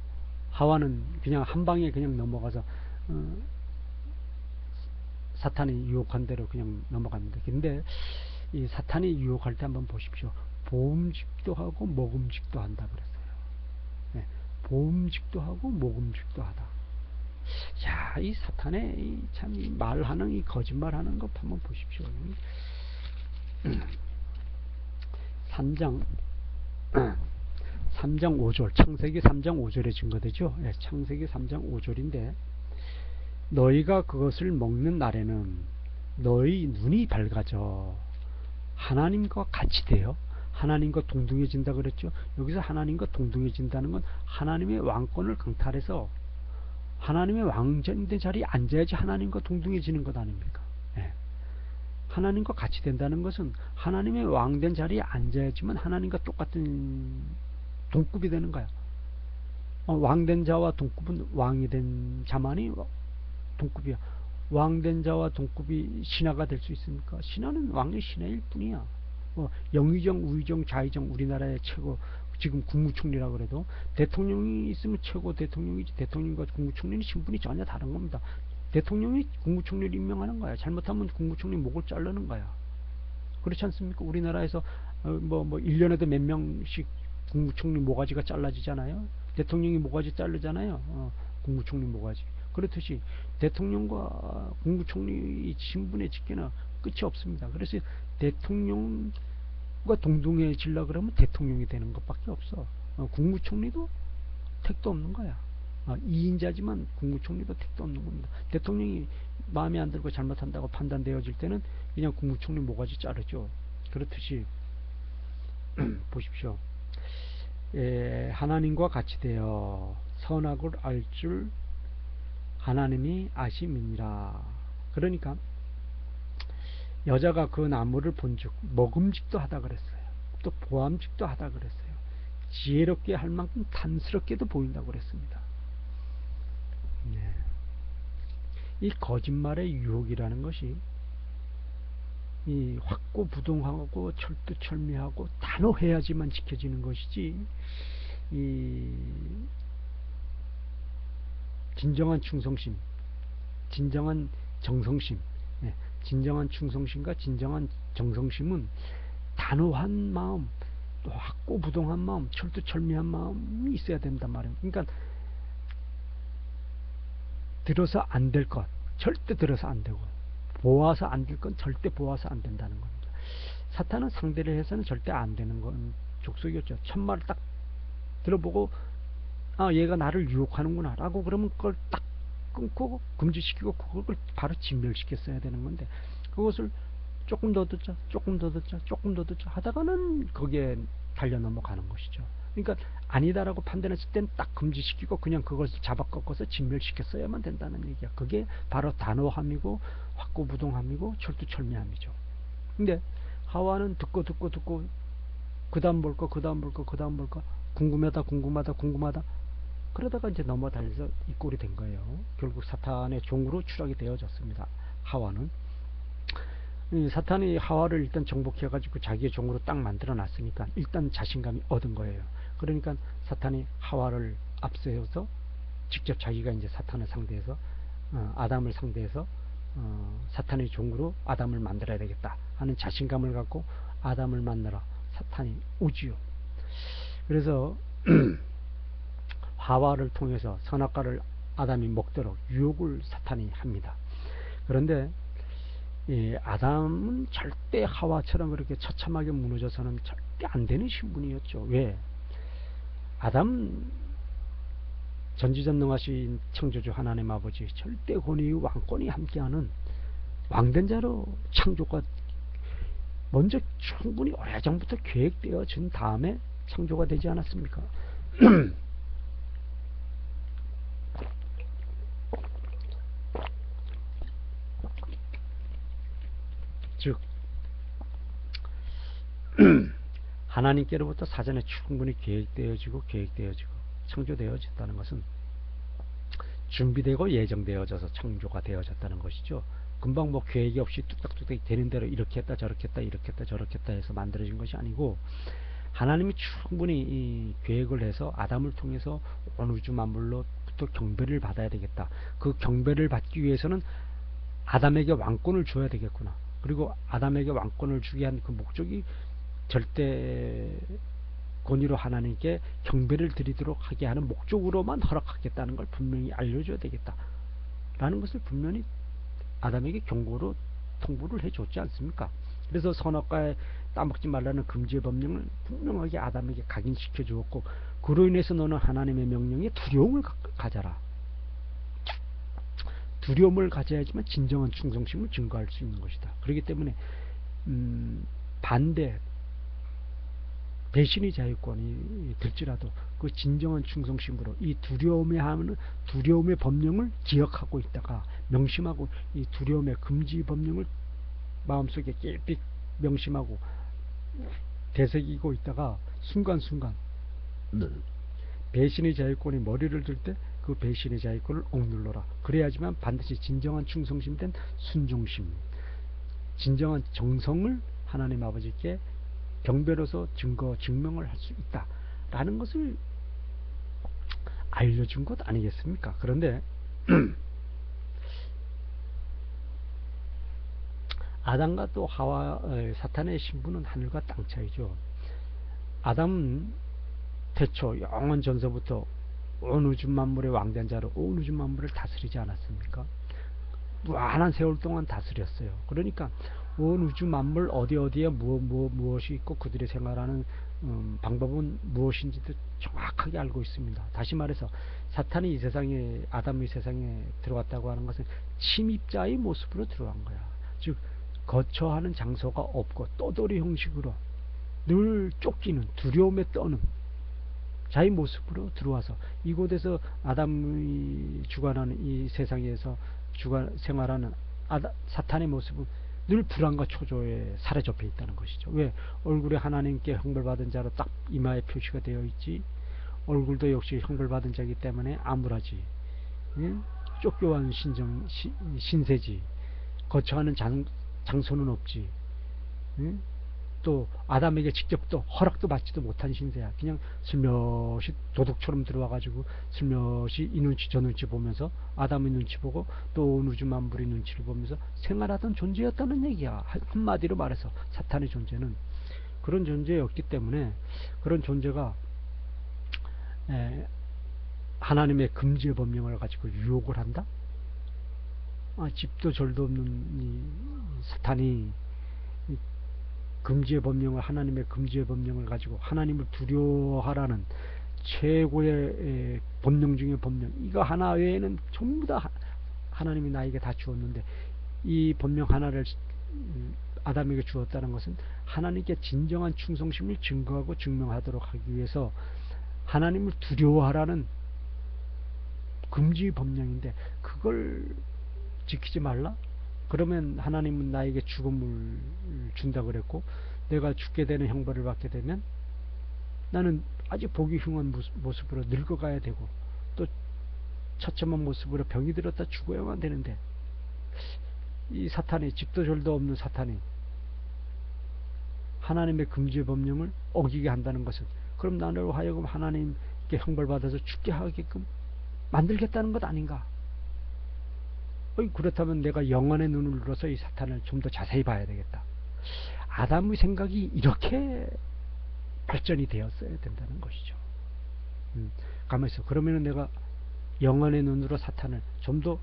하와는 그냥 한 방에 그냥 넘어가서 사탄이 유혹한 대로 그냥 넘어갑니다. 근데 이 사탄이 유혹할 때 한번 보십시오. 보음직도 하고 먹음직도 한다 그랬어요. 보음직도 하고 먹음직도 하다. 자, 이 사탄의 참 말하는, 이 거짓말하는 것 한번 보십시오. 3장 5절, 창세기 3장 5절에 증거되죠. 창세기 3장 5절인데, 너희가 그것을 먹는 날에는 너희 눈이 밝아져 하나님과 같이 되어 하나님과 동등해진다 그랬죠. 여기서 하나님과 동등해진다는 건 하나님의 왕권을 강탈해서 하나님의 왕전된 자리에 앉아야지 하나님과 동등해지는 것 아닙니까? 하나님과 같이 된다는 것은 하나님의 왕된 자리에 앉아야지만 하나님과 똑같은 동급이 되는 거야. 왕된 자와 동급은 왕이 된 자만이 동급이야. 왕된 자와 동급이 신하가 될 수 있습니까? 신하는 왕의 신하일 뿐이야. 영의정, 우의정, 좌의정, 우리나라의 최고, 지금 국무총리라고 그래도 대통령이 있으면 최고 대통령이지, 대통령과 국무총리는 신분이 전혀 다른 겁니다. 대통령이 국무총리를 임명하는 거야. 잘못하면 국무총리 목을 자르는 거야. 그렇지 않습니까? 우리나라에서 1년에도 몇 명씩 국무총리 모가지가 잘라지잖아요. 대통령이 모가지 자르잖아요. 국무총리 모가지. 그렇듯이 대통령과 국무총리 신분의 직계는 끝이 없습니다. 그래서 대통령과 동등해지려고 그러면 대통령이 되는 것밖에 없어. 국무총리도 택도 없는 거야. 2인자지만 국무총리도 택도 없는 겁니다. 대통령이 마음에 안 들고 잘못한다고 판단되어질 때는 그냥 국무총리 모가지 자르죠. 그렇듯이 보십시오. 하나님과 같이 되어 선악을 알 줄 하나님이 아심이니라. 그러니까 여자가 그 나무를 본즉 먹음직도 하다 그랬어요. 또 보암직도 하다 그랬어요. 지혜롭게 할 만큼 탐스럽게도 보인다고 그랬습니다. 네. 이 거짓말의 유혹이라는 것이 이 확고부동하고 철두철미하고 단호해야지만 지켜지는 것이지, 이 진정한 충성심, 진정한 정성심, 진정한 충성심과 진정한 정성심은 단호한 마음, 또 확고부동한 마음, 철두철미한 마음이 있어야 된단 말이에요. 그러니까 들어서 안 될 것 절대 들어서 안 되고, 보아서 안 될 건 절대 보아서 안 된다는 겁니다. 사탄은 상대를 해서는 절대 안 되는 건 족속이었죠. 첫말을 딱 들어보고 얘가 나를 유혹하는구나 라고 그러면 그걸 딱 끊고 금지시키고 그걸 바로 진멸시켰어야 되는 건데, 그것을 조금 더 듣자 조금 더 듣자 조금 더 듣자 하다가는 거기에 달려 넘어가는 것이죠. 그러니까 아니다라고 판단했을 때는 딱 금지시키고 그냥 그것을 잡아 꺾어서 진멸시켰어야만 된다는 얘기야. 그게 바로 단호함이고 확고부동함이고 철두철미함이죠. 근데 하와는 듣고 그 다음 볼까 그 다음 볼까 그 다음 볼까 궁금하다 그러다가 이제 넘어달려서 이 꼴이 된 거예요. 결국 사탄의 종으로 추락이 되어졌습니다. 하와는 사탄이 하와를 일단 정복해 가지고 자기의 종으로 딱 만들어 놨으니까 일단 자신감이 얻은 거예요. 그러니까 사탄이 하와를 앞세워서 직접 자기가 이제 사탄을 상대해서 아담을 상대해서 사탄의 종으로 아담을 만들어야 되겠다 하는 자신감을 갖고 아담을 만나러 사탄이 오지요. 그래서 하와를 통해서 선악과를 아담이 먹도록 유혹을 사탄이 합니다. 그런데 아담은 절대 하와처럼 그렇게 처참하게 무너져서는 절대 안 되는 신분이었죠. 왜? 아담 전지전능하신 창조주 하나님 아버지 절대 권위의 왕권이 함께하는 왕된 자로 창조가 먼저 충분히 오래전부터 계획되어진 다음에 창조가 되지 않았습니까? 즉 하나님께로부터 사전에 충분히 계획되어지고 창조되어졌다는 것은 준비되고 예정되어져서 창조가 되어졌다는 것이죠. 금방 뭐 계획이 없이 뚝딱뚝딱 되는 대로 이렇게 했다 저렇게 했다 이렇게 했다 저렇게 했다 해서 만들어진 것이 아니고, 하나님이 충분히 이 계획을 해서 아담을 통해서 온 우주 만물로부터 경배를 받아야 되겠다. 그 경배를 받기 위해서는 아담에게 왕권을 줘야 되겠구나. 그리고 아담에게 왕권을 주게 한 그 목적이 절대 권위로 하나님께 경배를 드리도록 하게 하는 목적으로만 허락하겠다는 걸 분명히 알려줘야 되겠다 라는 것을 분명히 아담에게 경고로 통보를 해줬지 않습니까? 그래서 선악과에 따먹지 말라는 금지의 법령을 분명하게 아담에게 각인시켜 주었고, 그로 인해서 너는 하나님의 명령에 두려움을 가져라. 두려움을 가져야지만 진정한 충성심을 증거할 수 있는 것이다. 그렇기 때문에 반대 배신의 자유권이 들지라도 그 진정한 충성심으로 이 두려움의 법령을 기억하고 있다가 명심하고, 이 두려움의 금지 법령을 마음속에 깊이 명심하고 되새기고 있다가 순간순간 배신의 자유권이 머리를 들 때 그 배신의 자유권을 억눌러라. 그래야지만 반드시 진정한 충성심된 순종심, 진정한 정성을 하나님 아버지께 경배로서 증명을 할 수 있다 라는 것을 알려준 것 아니겠습니까? 그런데 아담과 또 하와, 사탄의 신분은 하늘과 땅 차이죠. 아담은 태초 영원 전서부터 온 우주 만물의 왕된 자로 온 우주 만물을 다스리지 않았습니까? 무한한 세월 동안 다스렸어요. 그러니까 온 우주 만물 어디에 무엇이 있고 그들이 생활하는 방법은 무엇인지도 정확하게 알고 있습니다. 다시 말해서 사탄이 이 세상에, 아담의 세상에 들어왔다고 하는 것은 침입자의 모습으로 들어간 거야. 즉 거처하는 장소가 없고 떠돌이 형식으로 늘 쫓기는, 두려움에 떠는 자의 모습으로 들어와서 이곳에서 아담이 주관하는 이 세상에서 생활하는 사탄의 모습은 늘 불안과 초조에 사로잡혀 있다는 것이죠. 왜? 얼굴에 하나님께 형벌받은 자로 딱 이마에 표시가 되어 있지. 얼굴도 역시 형벌받은 자이기 때문에 암울하지. 예? 쫓겨온 신세지. 거처하는 장소는 없지. 예? 또 아담에게 직접 또 허락도 받지도 못한 신세야. 그냥 슬며시 도둑처럼 들어와가지고 슬며시 이 눈치 저 눈치 보면서 아담의 눈치 보고 또 온 우주 만물의 눈치를 보면서 생활하던 존재였다는 얘기야. 한마디로 말해서 사탄의 존재는 그런 존재였기 때문에 그런 존재가 하나님의 금지의 법령을 가지고 유혹을 한다? 집도 절도 없는 이 사탄이 금지의 법령을, 하나님의 금지의 법령을 가지고 하나님을 두려워하라는 최고의 법령 중의 법령, 이거 하나 외에는 전부 다 하나님이 나에게 다 주었는데 이 법령 하나를 아담에게 주었다는 것은 하나님께 진정한 충성심을 증거하고 증명하도록 하기 위해서 하나님을 두려워하라는 금지 법령인데 그걸 지키지 말라? 그러면 하나님은 나에게 죽음을 준다 그랬고 내가 죽게 되는 형벌을 받게 되면 나는 아주 보기 흉한 모습으로 늙어가야 되고 또 처참한 모습으로 병이 들었다 죽어야만 되는데 이 사탄이, 집도 절도 없는 사탄이 하나님의 금지의 법령을 어기게 한다는 것은 그럼 나를 하여금 하나님께 형벌받아서 죽게 하게끔 만들겠다는 것 아닌가? 그렇다면 내가 영혼의 눈을 들어서 이 사탄을 좀 더 자세히 봐야 되겠다. 아담의 생각이 이렇게 발전이 되었어야 된다는 것이죠. 가만히 있어. 그러면 내가 영혼의 눈으로 사탄을 좀 더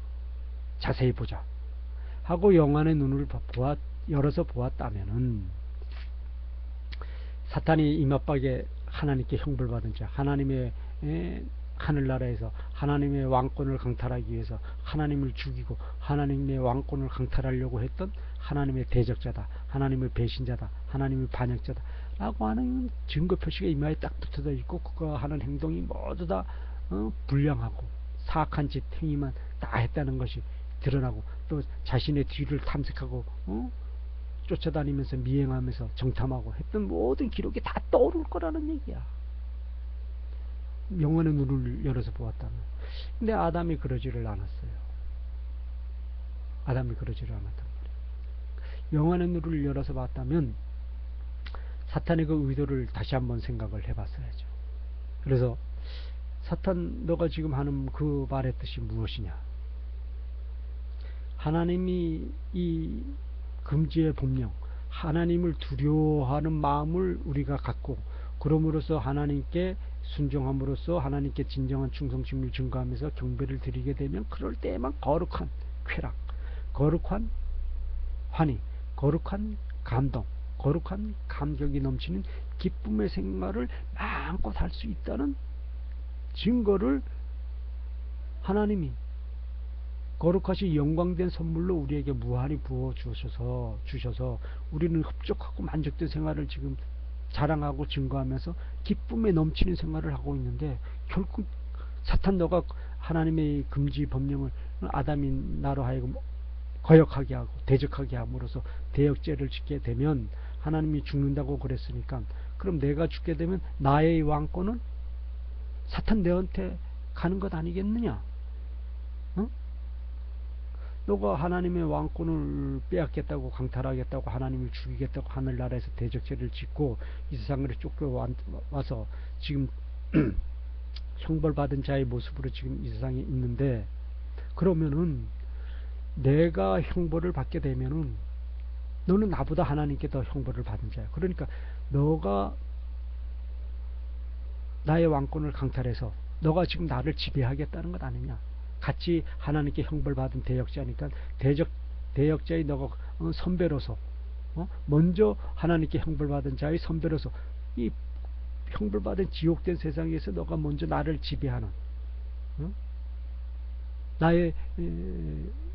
자세히 보자 하고 영혼의 눈을 열어서 보았다면은 사탄이 이맛박에 하나님께 형벌받은 자, 하나님의 하늘나라에서 하나님의 왕권을 강탈하기 위해서 하나님을 죽이고 하나님의 왕권을 강탈하려고 했던 하나님의 대적자다, 하나님의 배신자다, 하나님의 반역자다 라고 하는 증거 표시가 이마에 딱 붙어져 있고 그가 하는 행동이 모두 다 불량하고 사악한 짓 행위만 다 했다는 것이 드러나고 또 자신의 뒤를 탐색하고 쫓아다니면서 미행하면서 정탐하고 했던 모든 기록이 다 떠오를 거라는 얘기야. 영혼의 눈을 열어서 보았다는. 근데 아담이 그러지를 않았어요. 아담이 그러지를 않았단 말이에요. 영혼의 눈을 열어서 봤다면 사탄의 그 의도를 다시 한번 생각을 해봤어야죠. 그래서 사탄, 너가 지금 하는 그 말의 뜻이 무엇이냐? 하나님이 이 금지의 법령, 하나님을 두려워하는 마음을 우리가 갖고 그럼으로써 하나님께 순종함으로써 하나님께 진정한 충성심을 증거하면서 경배를 드리게 되면 그럴 때에만 거룩한 쾌락, 거룩한 환희, 거룩한 감동, 거룩한 감격이 넘치는 기쁨의 생활을 마음껏 할 수 있다는 증거를 하나님이 거룩하시 영광된 선물로 우리에게 무한히 부어 주셔서 우리는 흡족하고 만족된 생활을 지금 자랑하고 증거하면서 기쁨에 넘치는 생활을 하고 있는데 결국 사탄, 너가 하나님의 금지 법령을 아담인 나로 하여금 거역하게 하고 대적하게 함으로써 대역죄를 짓게 되면 하나님이 죽는다고 그랬으니까 그럼 내가 죽게 되면 나의 왕권은 사탄 너한테 가는 것 아니겠느냐? 어? 너가 하나님의 왕권을 빼앗겠다고, 강탈하겠다고, 하나님을 죽이겠다고 하늘나라에서 대적죄를 짓고 이 세상으로 쫓겨와서 지금 형벌받은 자의 모습으로 지금 이 세상에 있는데, 그러면은 내가 형벌을 받게 되면은 너는 나보다 하나님께 더 형벌을 받은 자야. 그러니까 너가 나의 왕권을 강탈해서 너가 지금 나를 지배하겠다는 것 아니냐? 같이 하나님께 형벌받은 대역자니까 대역자의 너가 선배로서 먼저 하나님께 형벌받은 자의 선배로서 이 형벌받은 지옥된 세상에서 너가 먼저 나를 지배하는 나의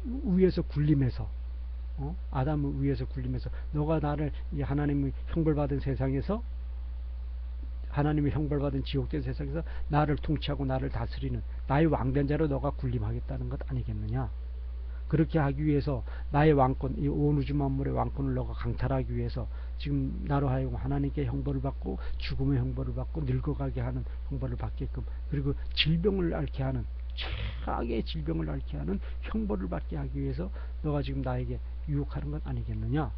위에서 굴림해서 아담을 위에서 굴림해서 너가 나를 이 하나님의 형벌받은 세상에서 하나님의 형벌받은 지옥된 세상에서 나를 통치하고 나를 다스리는 나의 왕된 자로 너가 군림하겠다는 것 아니겠느냐. 그렇게 하기 위해서 나의 왕권, 이 온 우주 만물의 왕권을 너가 강탈하기 위해서 지금 나로 하여금 하나님께 형벌을 받고 죽음의 형벌을 받고 늙어가게 하는 형벌을 받게끔, 그리고 질병을 앓게 하는, 최악의 질병을 앓게 하는 형벌을 받게 하기 위해서 너가 지금 나에게 유혹하는 것 아니겠느냐.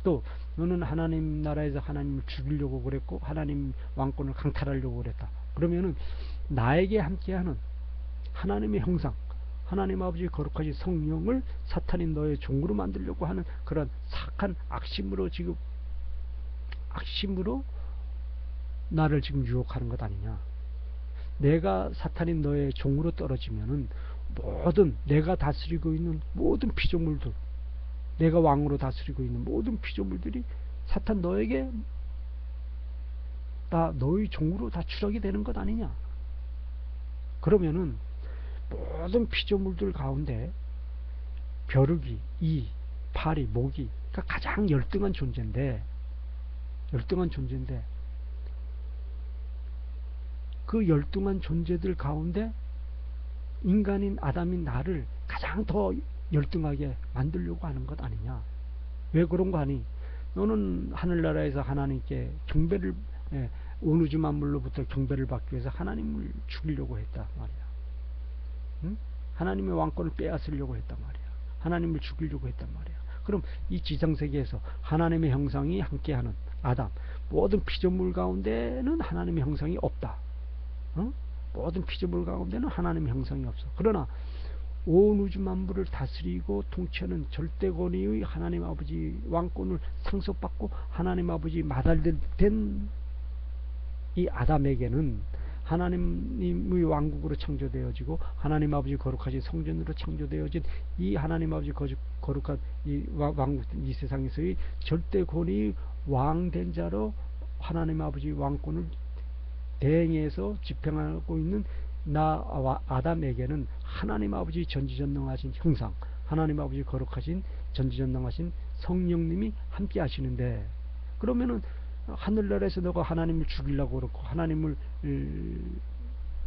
또 너는 하나님 나라에서 하나님을 죽이려고 그랬고 하나님 왕권을 강탈하려고 그랬다. 그러면은 나에게 함께하는 하나님의 형상, 하나님 아버지의 거룩하신 성령을 사탄이 너의 종으로 만들려고 하는 그런 사악한 악심으로 지금 악심으로 나를 지금 유혹하는 것 아니냐. 내가 사탄인 너의 종으로 떨어지면은 모든 내가 다스리고 있는 모든 피조물들, 내가 왕으로 다스리고 있는 모든 피조물들이 사탄 너에게 다 너의 종으로 다 추락이 되는 것 아니냐. 그러면은 모든 피조물들 가운데 벼룩이, 이, 파리, 모기, 그러니까 가장 열등한 존재인데 그 열등한 존재들 가운데 인간인 아담인 나를 가장 더 열등하게 만들려고 하는 것 아니냐. 왜 그런 거 아니? 너는 하늘나라에서 하나님께 경배를, 온 우주 만물로부터 경배를 받기 위해서 하나님을 죽이려고 했단 말이야. 응? 하나님의 왕권을 빼앗으려고 했단 말이야. 하나님을 죽이려고 했단 말이야. 그럼 이 지상세계에서 하나님의 형상이 함께하는 아담, 모든 피조물 가운데는 하나님의 형상이 없다. 모든 피조물 가운데는 하나님의 형상이 없어. 그러나 온 우주 만물을 다스리고 통치하는 절대 권위의 하나님 아버지 왕권을 상속받고 하나님 아버지 맏아들된 이 아담에게는 하나님의 왕국으로 창조되어지고 하나님 아버지 거룩하신 성전으로 창조되어진 이 하나님 아버지 거룩한 이 왕국, 이 세상에서의 절대 권위의 왕된 자로 하나님 아버지 왕권을 대행해서 집행하고 있는 나와 아담에게는 하나님 아버지 전지전능하신 형상, 하나님 아버지 거룩하신 전지전능하신 성령님이 함께 하시는데, 그러면은 하늘나라에서 너가 하나님을 죽이려고 그렇고 하나님을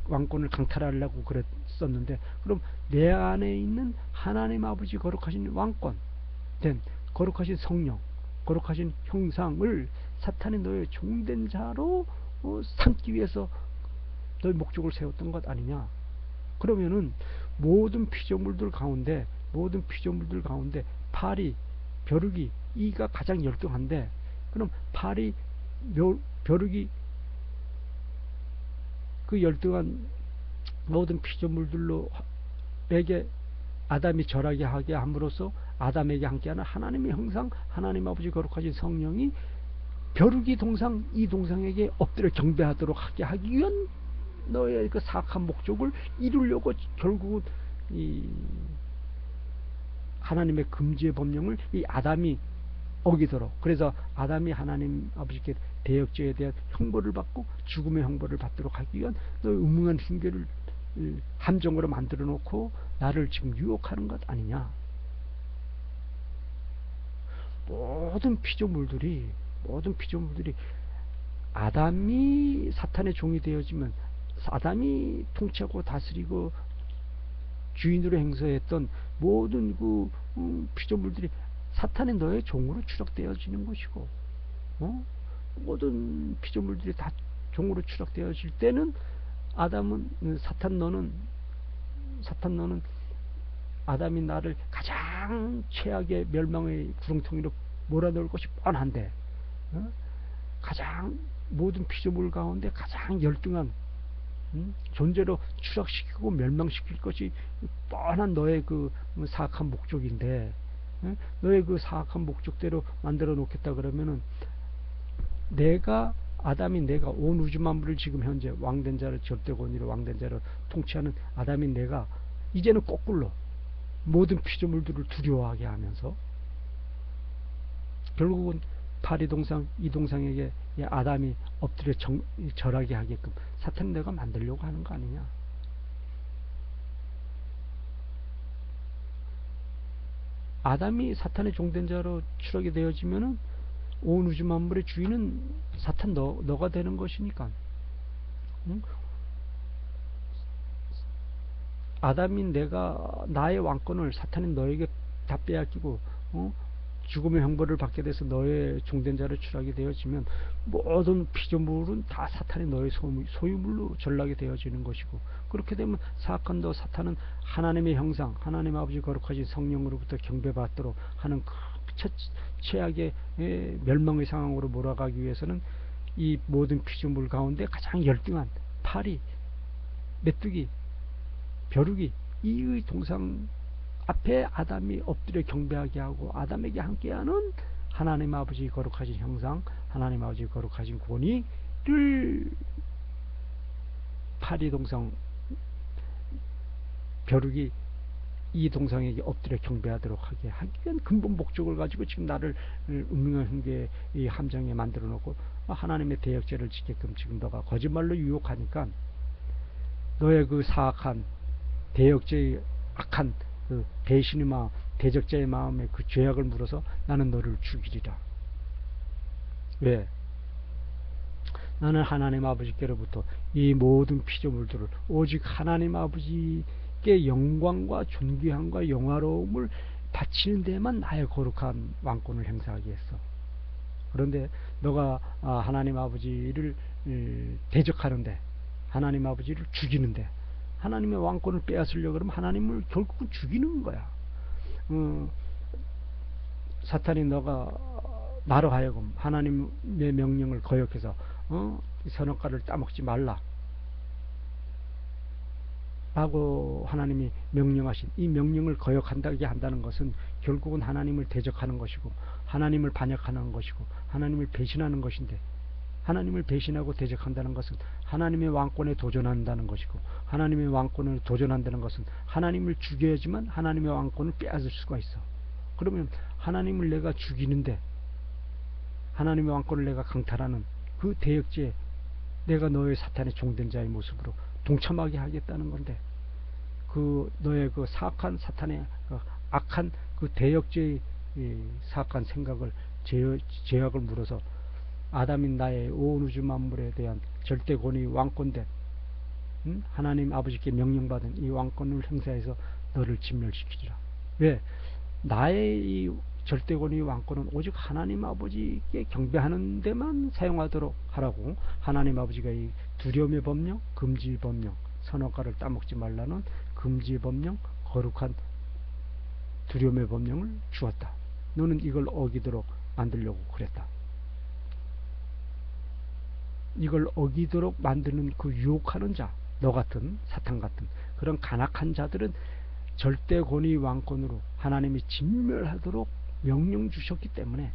왕권을 강탈하려고 그랬었는데, 그럼 내 안에 있는 하나님 아버지 거룩하신 왕권 된 거룩하신 성령, 거룩하신 형상을 사탄이 너의 종된 자로 삼기 위해서 너의 목적을 세웠던 것 아니냐. 그러면은 모든 피조물들 가운데 파리, 벼룩이, 이가 가장 열등한데, 그럼 파리, 벼룩이 그 열등한 모든 피조물들로 에게 아담이 절하게 하게 함으로써 아담에게 함께하는 하나님의 형상, 하나님 아버지 거룩하신 성령이 벼룩이 동상, 이 동상에게 엎드려 경배하도록 하게 하기 위한 너의 그 사악한 목적을 이루려고 결국은 이 하나님의 금지의 법령을 이 아담이 어기도록, 그래서 아담이 하나님 아버지께 대역죄에 대한 형벌을 받고 죽음의 형벌을 받도록 하기 위한 너의 음흉한 핑계를 함정으로 만들어 놓고 나를 지금 유혹하는 것 아니냐. 모든 피조물들이 아담이 사탄의 종이 되어지면, 아담이 통치하고 다스리고 주인으로 행세했던 모든 그 피조물들이 사탄의 너의 종으로 추락되어지는 것이고, 모든 피조물들이 다 종으로 추락되어질 때는 아담은 사탄 너는 아담이 나를 가장 최악의 멸망의 구렁텅이로 몰아넣을 것이 뻔한데, 가장 모든 피조물 가운데 가장 열등한 존재로 추락시키고 멸망시킬 것이 뻔한 너의 그 사악한 목적인데, 너의 그 사악한 목적대로 만들어 놓겠다 그러면은 아담인 내가 온 우주 만물을 지금 현재 왕된 자를 절대 권위로 왕된 자를 통치하는 아담인 내가 이제는 거꾸로 모든 피조물들을 두려워하게 하면서 결국은 파리동상 이동상에게 아담이 엎드려 절하게 하게끔 사탄은 내가 만들려고 하는 거 아니냐. 아담이 사탄의 종된 자로 추락이 되어지면은 온 우주 만물의 주인은 사탄 너가 되는 것이니까. 응? 아담인 내가 나의 왕권을 사탄인 너에게 다 빼앗기고 죽음의 형벌을 받게 돼서 너의 종된 자로 추락이 되어지면 모든 피조물은 다 사탄이 너의 소유물로 전락이 되어지는 것이고, 그렇게 되면 사악한 너 사탄은 하나님의 형상, 하나님 아버지 거룩하신 성령으로부터 경배받도록 하는 그 최악의 멸망의 상황으로 몰아가기 위해서는 이 모든 피조물 가운데 가장 열등한 파리, 메뚜기, 벼룩이 이 동상 앞에 아담이 엎드려 경배하게 하고 아담에게 함께하는 하나님 아버지 거룩하신 형상, 하나님 아버지 거룩하신 권위를 파리 동상 벼룩이 이 동상에게 엎드려 경배하도록 하게 하기 위한 근본 목적을 가지고 지금 나를 운명의 훈계의 이 함정에 만들어 놓고 하나님의 대역죄를 지게끔 지금 너가 거짓말로 유혹하니까 너의 그 사악한 대역죄의 악한 그 배신의 마음, 대적자의 마음에 그 죄악을 물어서 나는 너를 죽이리라. 왜? 나는 하나님 아버지께로부터 이 모든 피조물들을 오직 하나님 아버지께 영광과 존귀함과 영화로움을 바치는 데만 나의 거룩한 왕권을 행사하게 했어. 그런데 너가 하나님 아버지를 대적하는데, 하나님 아버지를 죽이는데, 하나님의 왕권을 빼앗으려고 그러면 하나님을 결국은 죽이는 거야. 사탄이 너가 나로 하여금 하나님의 명령을 거역해서 선악과를 따먹지 말라 라고 하나님이 명령하신 이 명령을 거역한다게 한다는 것은 결국은 하나님을 대적하는 것이고 하나님을 반역하는 것이고 하나님을 배신하는 것인데, 하나님을 배신하고 대적한다는 것은 하나님의 왕권에 도전한다는 것이고, 하나님의 왕권을 도전한다는 것은 하나님을 죽여야지만 하나님의 왕권을 빼앗을 수가 있어. 그러면 하나님을 내가 죽이는데, 하나님의 왕권을 내가 강탈하는 그 대역죄에 내가 너의 사탄의 종된 자의 모습으로 동참하게 하겠다는 건데, 그 너의 그 사악한 사탄의 그 악한 그 대역죄의 사악한 생각을 죄악을 물어서 아담인 나의 온 우주 만물에 대한 절대 권위 왕권된 하나님 아버지께 명령받은 이 왕권을 행사해서 너를 진멸시키리라. 왜? 나의 이 절대 권위 왕권은 오직 하나님 아버지께 경배하는 데만 사용하도록 하라고 하나님 아버지가 이 두려움의 법령, 금지 법령, 선악과를 따먹지 말라는 금지 법령, 거룩한 두려움의 법령을 주었다. 너는 이걸 어기도록 만들려고 그랬다. 이걸 어기도록 만드는 그 유혹하는 자, 너 같은 사탄 같은 그런 간악한 자들은 절대 권위 왕권으로 하나님이 진멸하도록 명령 주셨기 때문에,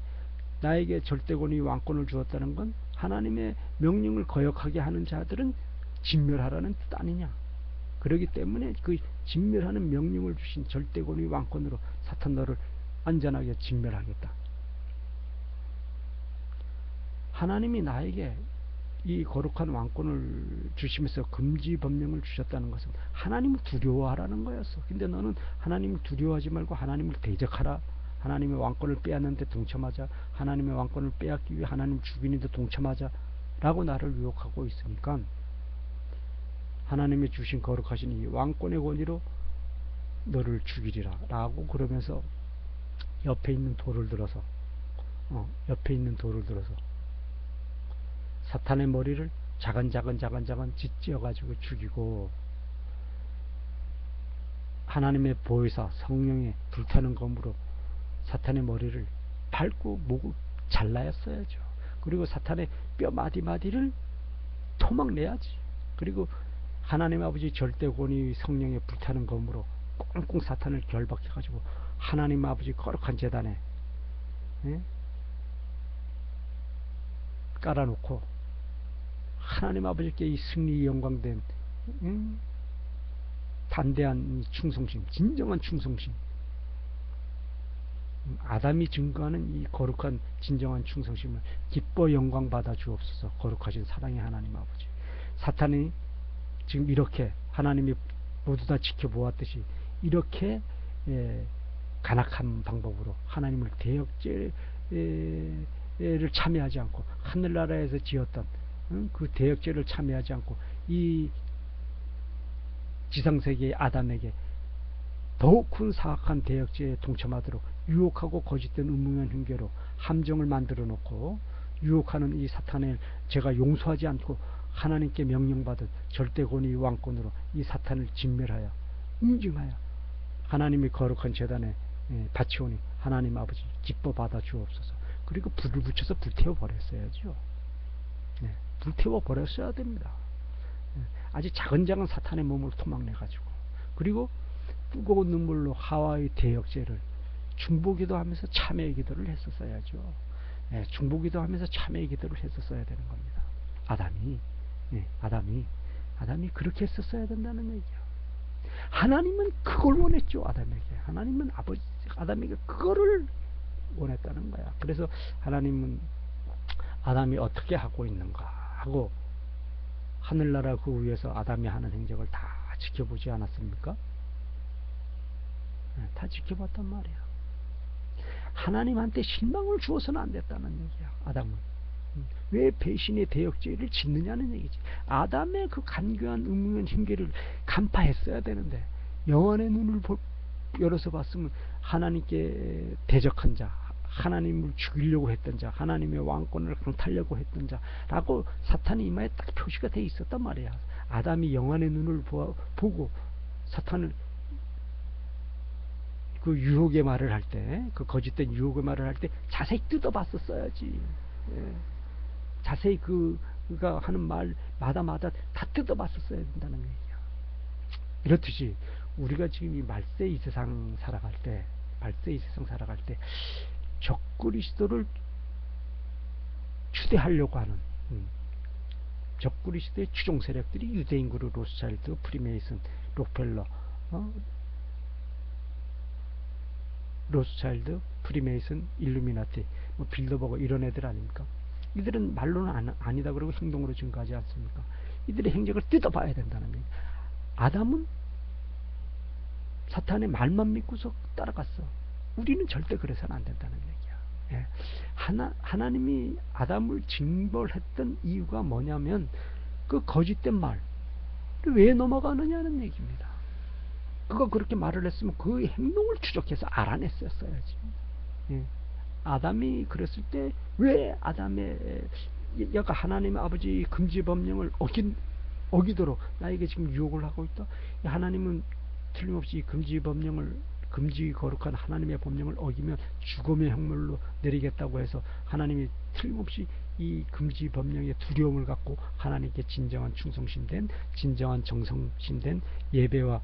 나에게 절대 권위 왕권을 주었다는 건 하나님의 명령을 거역하게 하는 자들은 진멸하라는 뜻 아니냐. 그렇기 때문에 그 진멸하는 명령을 주신 절대 권위 왕권으로 사탄 너를 안전하게 진멸하겠다. 하나님이 나에게 이 거룩한 왕권을 주시면서 금지 법령을 주셨다는 것은 하나님을 두려워하라는 거였어. 근데 너는 하나님을 두려워하지 말고 하나님을 대적하라, 하나님의 왕권을 빼앗는데 동참하자, 하나님의 왕권을 빼앗기 위해 하나님을 죽이는 데 동참하자 라고 나를 유혹하고 있으니까, 하나님이 주신 거룩하신 이 왕권의 권위로 너를 죽이리라 라고 그러면서 옆에 있는 돌을 들어서 사탄의 머리를 자간자간 짓지어 가지고 죽이고, 하나님의 보혜사 성령의 불타는 검으로 사탄의 머리를 밟고 목을 잘라였어야죠. 그리고 사탄의 뼈 마디마디를 토막내야지. 그리고 하나님 아버지 절대 권위 성령의 불타는 검으로 꽁꽁 사탄을 결박해 가지고 하나님 아버지 거룩한 제단에 깔아놓고 하나님 아버지께 이 승리 영광된 담대한 이 충성심, 진정한 충성심, 아담이 증거하는 이 거룩한 진정한 충성심을 기뻐 영광 받아 주옵소서. 거룩하신 사랑의 하나님 아버지, 사탄이 지금 이렇게 하나님이 모두 다 지켜보았듯이 이렇게 간악한 방법으로 하나님을 대역죄를 참여하지 않고 하늘나라에서 지었던 그 대역죄를 참여하지 않고 이 지상세계의 아담에게 더욱 큰 사악한 대역죄에 동참하도록 유혹하고 거짓된 음흉한 흉계로 함정을 만들어 놓고 유혹하는 이 사탄을 제가 용서하지 않고 하나님께 명령받은 절대 권위 왕권으로 이 사탄을 진멸하여 응징하여 하나님의 거룩한 제단에 바치오니 하나님 아버지 기뻐 받아 주옵소서. 그리고 불을 붙여서 불태워 버렸어야죠. 불태워 버렸어야 됩니다. 아주 작은 사탄의 몸을 토막내 가지고, 그리고 뜨거운 눈물로 하와의 대역죄를 중보기도 하면서 참회의 기도를 했었어야죠. 중보기도 하면서 참회의 기도를 했었어야 되는 겁니다. 아담이 그렇게 했었어야 된다는 얘기죠. 하나님은 그걸 원했죠. 하나님은 아담에게 그거를 원했다는 거야. 그래서 하나님은 아담이 어떻게 하고 있는가 하고 하늘나라 그 위에서 아담이 하는 행적을 다 지켜보지 않았습니까? 다 지켜봤단 말이야. 하나님한테 실망을 주어서는 안 됐다는 얘기야. 아담은 왜 배신의 대역죄를 짓느냐는 얘기지. 아담의 그 간교한 음흉한 흉계를 간파했어야 되는데, 영안의 눈을 열어서 봤으면 하나님께 대적한 자, 하나님을 죽이려고 했던 자, 하나님의 왕권을 강탈하려고 했던 자라고 사탄의 이마에 딱 표시가 돼 있었단 말이야. 아담이 영안의 눈을 보고 사탄을 그 유혹의 말을 할 때, 그 거짓된 유혹의 말을 할 때 자세히 뜯어봤었어야지. 자세히 그가 하는 말마다 다 뜯어봤었어야 된다는 얘기야. 이렇듯이 우리가 지금 이 말세 이 세상 살아갈 때 적그리스도를 추대하려고 하는 적그리스도의 추종 세력들이 유대인 그룹, 로스차일드, 프리메이슨, 록펠러, 로스차일드, 프리메이슨, 일루미나티, 빌더버거 이런 애들 아닙니까? 이들은 말로는 아니다 그러고 행동으로 증거하지 않습니까? 이들의 행적을 뜯어봐야 된다는 얘기. 아담은 사탄의 말만 믿고서 따라갔어. 우리는 절대 그래서는 안 된다는 얘기야. 하나님이 아담을 징벌했던 이유가 뭐냐면 그 거짓된 말을 왜 넘어가느냐는 얘기입니다. 그거 그렇게 말을 했으면 그 행동을 추적해서 알아냈었어야지. 아담이 그랬을 때 왜 아담의 얘가 하나님의 아버지 금지 법령을 어기도록 나에게 지금 유혹을 하고 있다. 하나님은 틀림없이 금지 거룩한 하나님의 법령을 어기면 죽음의 형벌로 내리겠다고 해서 하나님이 틀림없이 이 금지 법령의 두려움을 갖고 하나님께 진정한 충성심된, 진정한 정성심된 예배와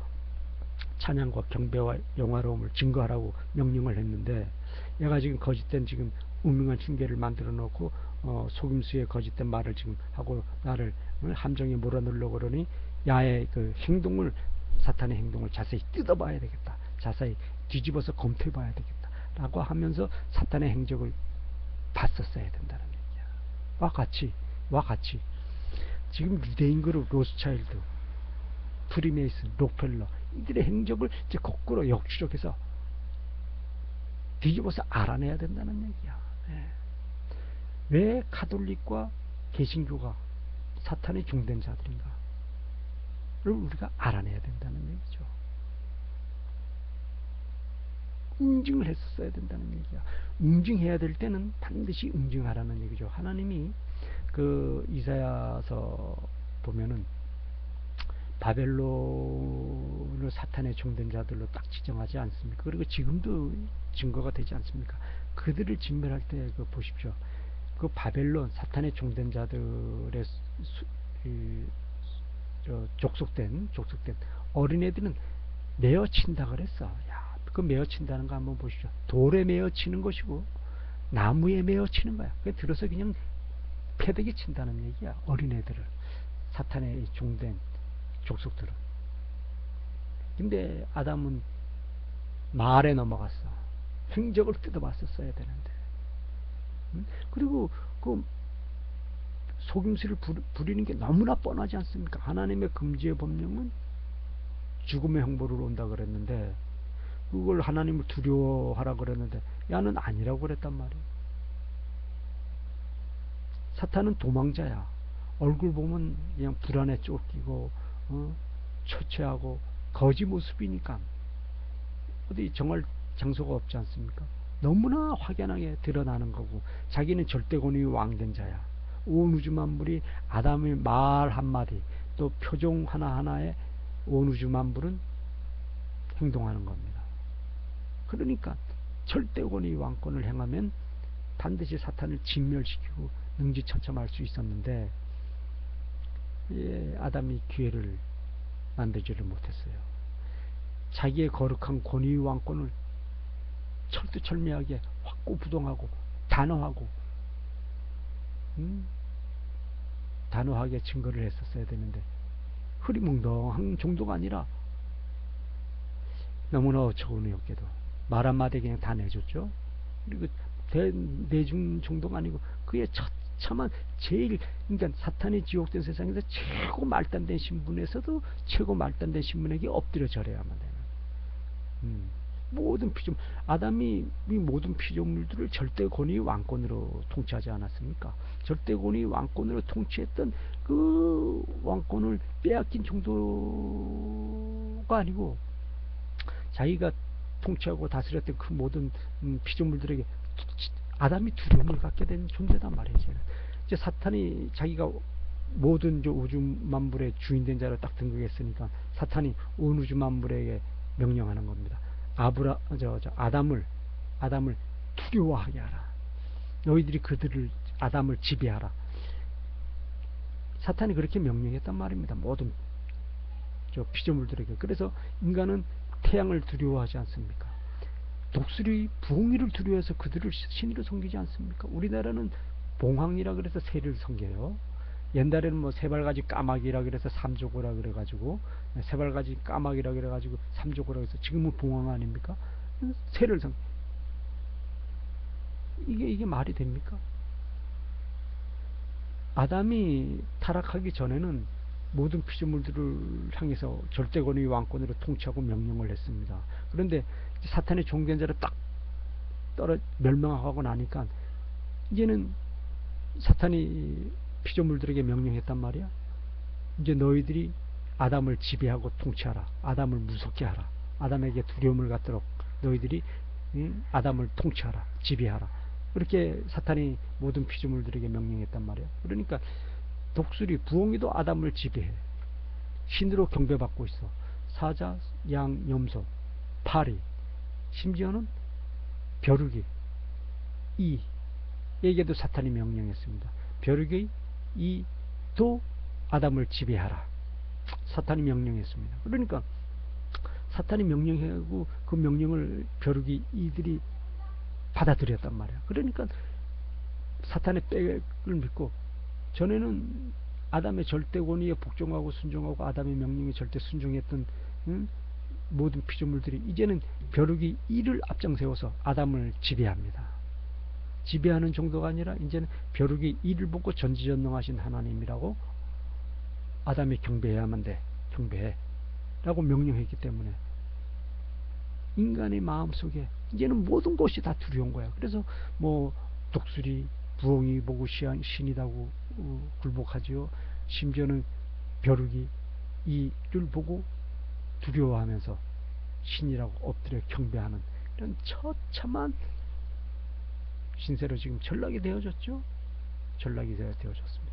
찬양과 경배와 영화로움을 증거하라고 명령을 했는데, 얘가 지금 거짓된 지금 음흉한 흉계를 만들어 놓고 속임수의 거짓된 말을 지금 하고 나를 함정에 몰아넣으려고 그러니, 야의 그 행동을, 사탄의 행동을 자세히 뜯어봐야 되겠다, 자세히 뒤집어서 검토해 봐야 되겠다 라고 하면서 사탄의 행적을 봤었어야 된다는 얘기야. 와 같이 지금 유대인 그룹, 로스차일드, 프리메이슨, 록펠러 이들의 행적을 이제 거꾸로 역추적해서 뒤집어서 알아내야 된다는 얘기야. 왜 가톨릭과 개신교가 사탄의 종된 자들인가를 우리가 알아내야 된다는 얘기죠. 응징을 했었어야 된다는 얘기야. 응징해야 될 때는 반드시 응징하라는 얘기죠. 하나님이 그 이사야서 보면은 바벨론을 사탄의 종된 자들로 딱 지정하지 않습니까? 그리고 지금도 증거가 되지 않습니까? 그들을 진멸할 때 그 보십시오. 그 바벨론 사탄의 종된 자들의 족속된 어린애들은 메어 친다 그랬어. 야, 그 메어 친다는 거 한번 보십시오. 돌에 메어 치는 것이고 나무에 메어 치는 거야. 그 들어서 그냥 패대기 친다는 얘기야. 어린애들을, 사탄의 종된 족속들은. 근데 아담은 말에 넘어갔어. 행적을 뜯어봤었어야 되는데. 그리고 그 속임수를 부리는 게 너무나 뻔하지 않습니까? 하나님의 금지의 법령은 죽음의 형벌으로 온다 그랬는데, 그걸 하나님을 두려워하라 그랬는데 야는 아니라고 그랬단 말이에요. 사탄은 도망자야. 얼굴 보면 그냥 불안에 쫓기고 초췌하고 거지 모습이니까 어디 정할 장소가 없지 않습니까? 너무나 확연하게 드러나는 거고, 자기는 절대 권위의 왕된 자야. 온 우주 만물이 아담의 말 한마디, 또 표정 하나하나에 온 우주 만물은 행동하는 겁니다. 그러니까 절대 권위의 왕권을 행하면 반드시 사탄을 진멸시키고 능지처참할 수 있었는데, 아담이 기회를 만들지를 못했어요. 자기의 거룩한 권위의 왕권을 철두철미하게 확고부동하고 단호하고 단호하게 증거를 했었어야 되는데, 흐리멍덩한 정도가 아니라 너무나 어처구니없게도 말 한마디 그냥 다 내줬죠. 그리고 내준 정도가 아니고 그의 처참한 제일, 그러니까 사탄이 지옥된 세상에서 최고 말단된 신분에서도 최고 말단된 신분에게 엎드려 절해야만 되는, 모든 피조물, 아담이 이 모든 피조물들을 절대 권위의 왕권으로 통치하지 않았습니까? 절대 권위의 왕권으로 통치했던 그 왕권을 빼앗긴 정도가 아니고, 자기가 통치하고 다스렸던 그 모든 피조물들에게 아담이 두려움을 갖게 된 존재단 말이에요. 이제 사탄이 자기가 모든 우주 만물의 주인된 자로 딱 등극했으니까 사탄이 온 우주 만물에게 명령하는 겁니다. 아담을 두려워하게 하라. 너희들이 아담을 지배하라. 사탄이 그렇게 명령했단 말입니다. 모든 피조물들에게. 그래서 인간은 태양을 두려워하지 않습니까? 독수리, 부엉이를 두려워해서 그들을 신으로 섬기지 않습니까? 우리나라는 봉황이라 그래서 새를 섬겨요. 옛날에는 뭐 세발가지 까마귀라 그래서 삼조고라 그래가지고, 세발가지 까마귀라 그래가지고 삼조고라 그래서, 지금은 봉황 아닙니까? 새를 이게 말이 됩니까? 아담이 타락하기 전에는 모든 피조물들을 향해서 절대 권위의 왕권으로 통치하고 명령을 했습니다. 그런데 사탄의 종된 자를 딱 멸망하고 나니까 이제는 사탄이 피조물들에게 명령했단 말이야. 이제 너희들이 아담을 지배하고 통치하라. 아담을 무섭게 하라. 아담에게 두려움을 갖도록 너희들이 아담을 통치하라. 지배하라. 그렇게 사탄이 모든 피조물들에게 명령했단 말이야. 그러니까 독수리, 부엉이도 아담을 지배해. 신으로 경배받고 있어. 사자, 양, 염소, 파리, 심지어는 벼룩이, 이에게도 사탄이 명령했습니다. 벼룩이, 이도 아담을 지배하라. 사탄이 명령했습니다. 그러니까 사탄이 명령하고 그 명령을 벼룩이, 이들이 받아들였단 말이야. 그러니까 사탄의 백을 믿고, 전에는 아담의 절대 권위에 복종하고 순종하고 아담의 명령에 절대 순종했던 모든 피조물들이 이제는 벼룩이 이를 앞장세워서 아담을 지배합니다. 지배하는 정도가 아니라 이제는 벼룩이 이를 보고 전지전능하신 하나님이라고 아담이 경배해야만 돼. 경배해 라고 명령했기 때문에 인간의 마음속에 이제는 모든 것이 다 두려운 거야. 그래서 뭐 독수리, 부엉이 보고 신이라고 굴복하지요. 심지어는 벼룩이 이를 보고 두려워하면서 신이라고 엎드려 경배하는 이런 처참한 신세로 지금 전락이 되어졌죠. 전락이 되어졌습니다.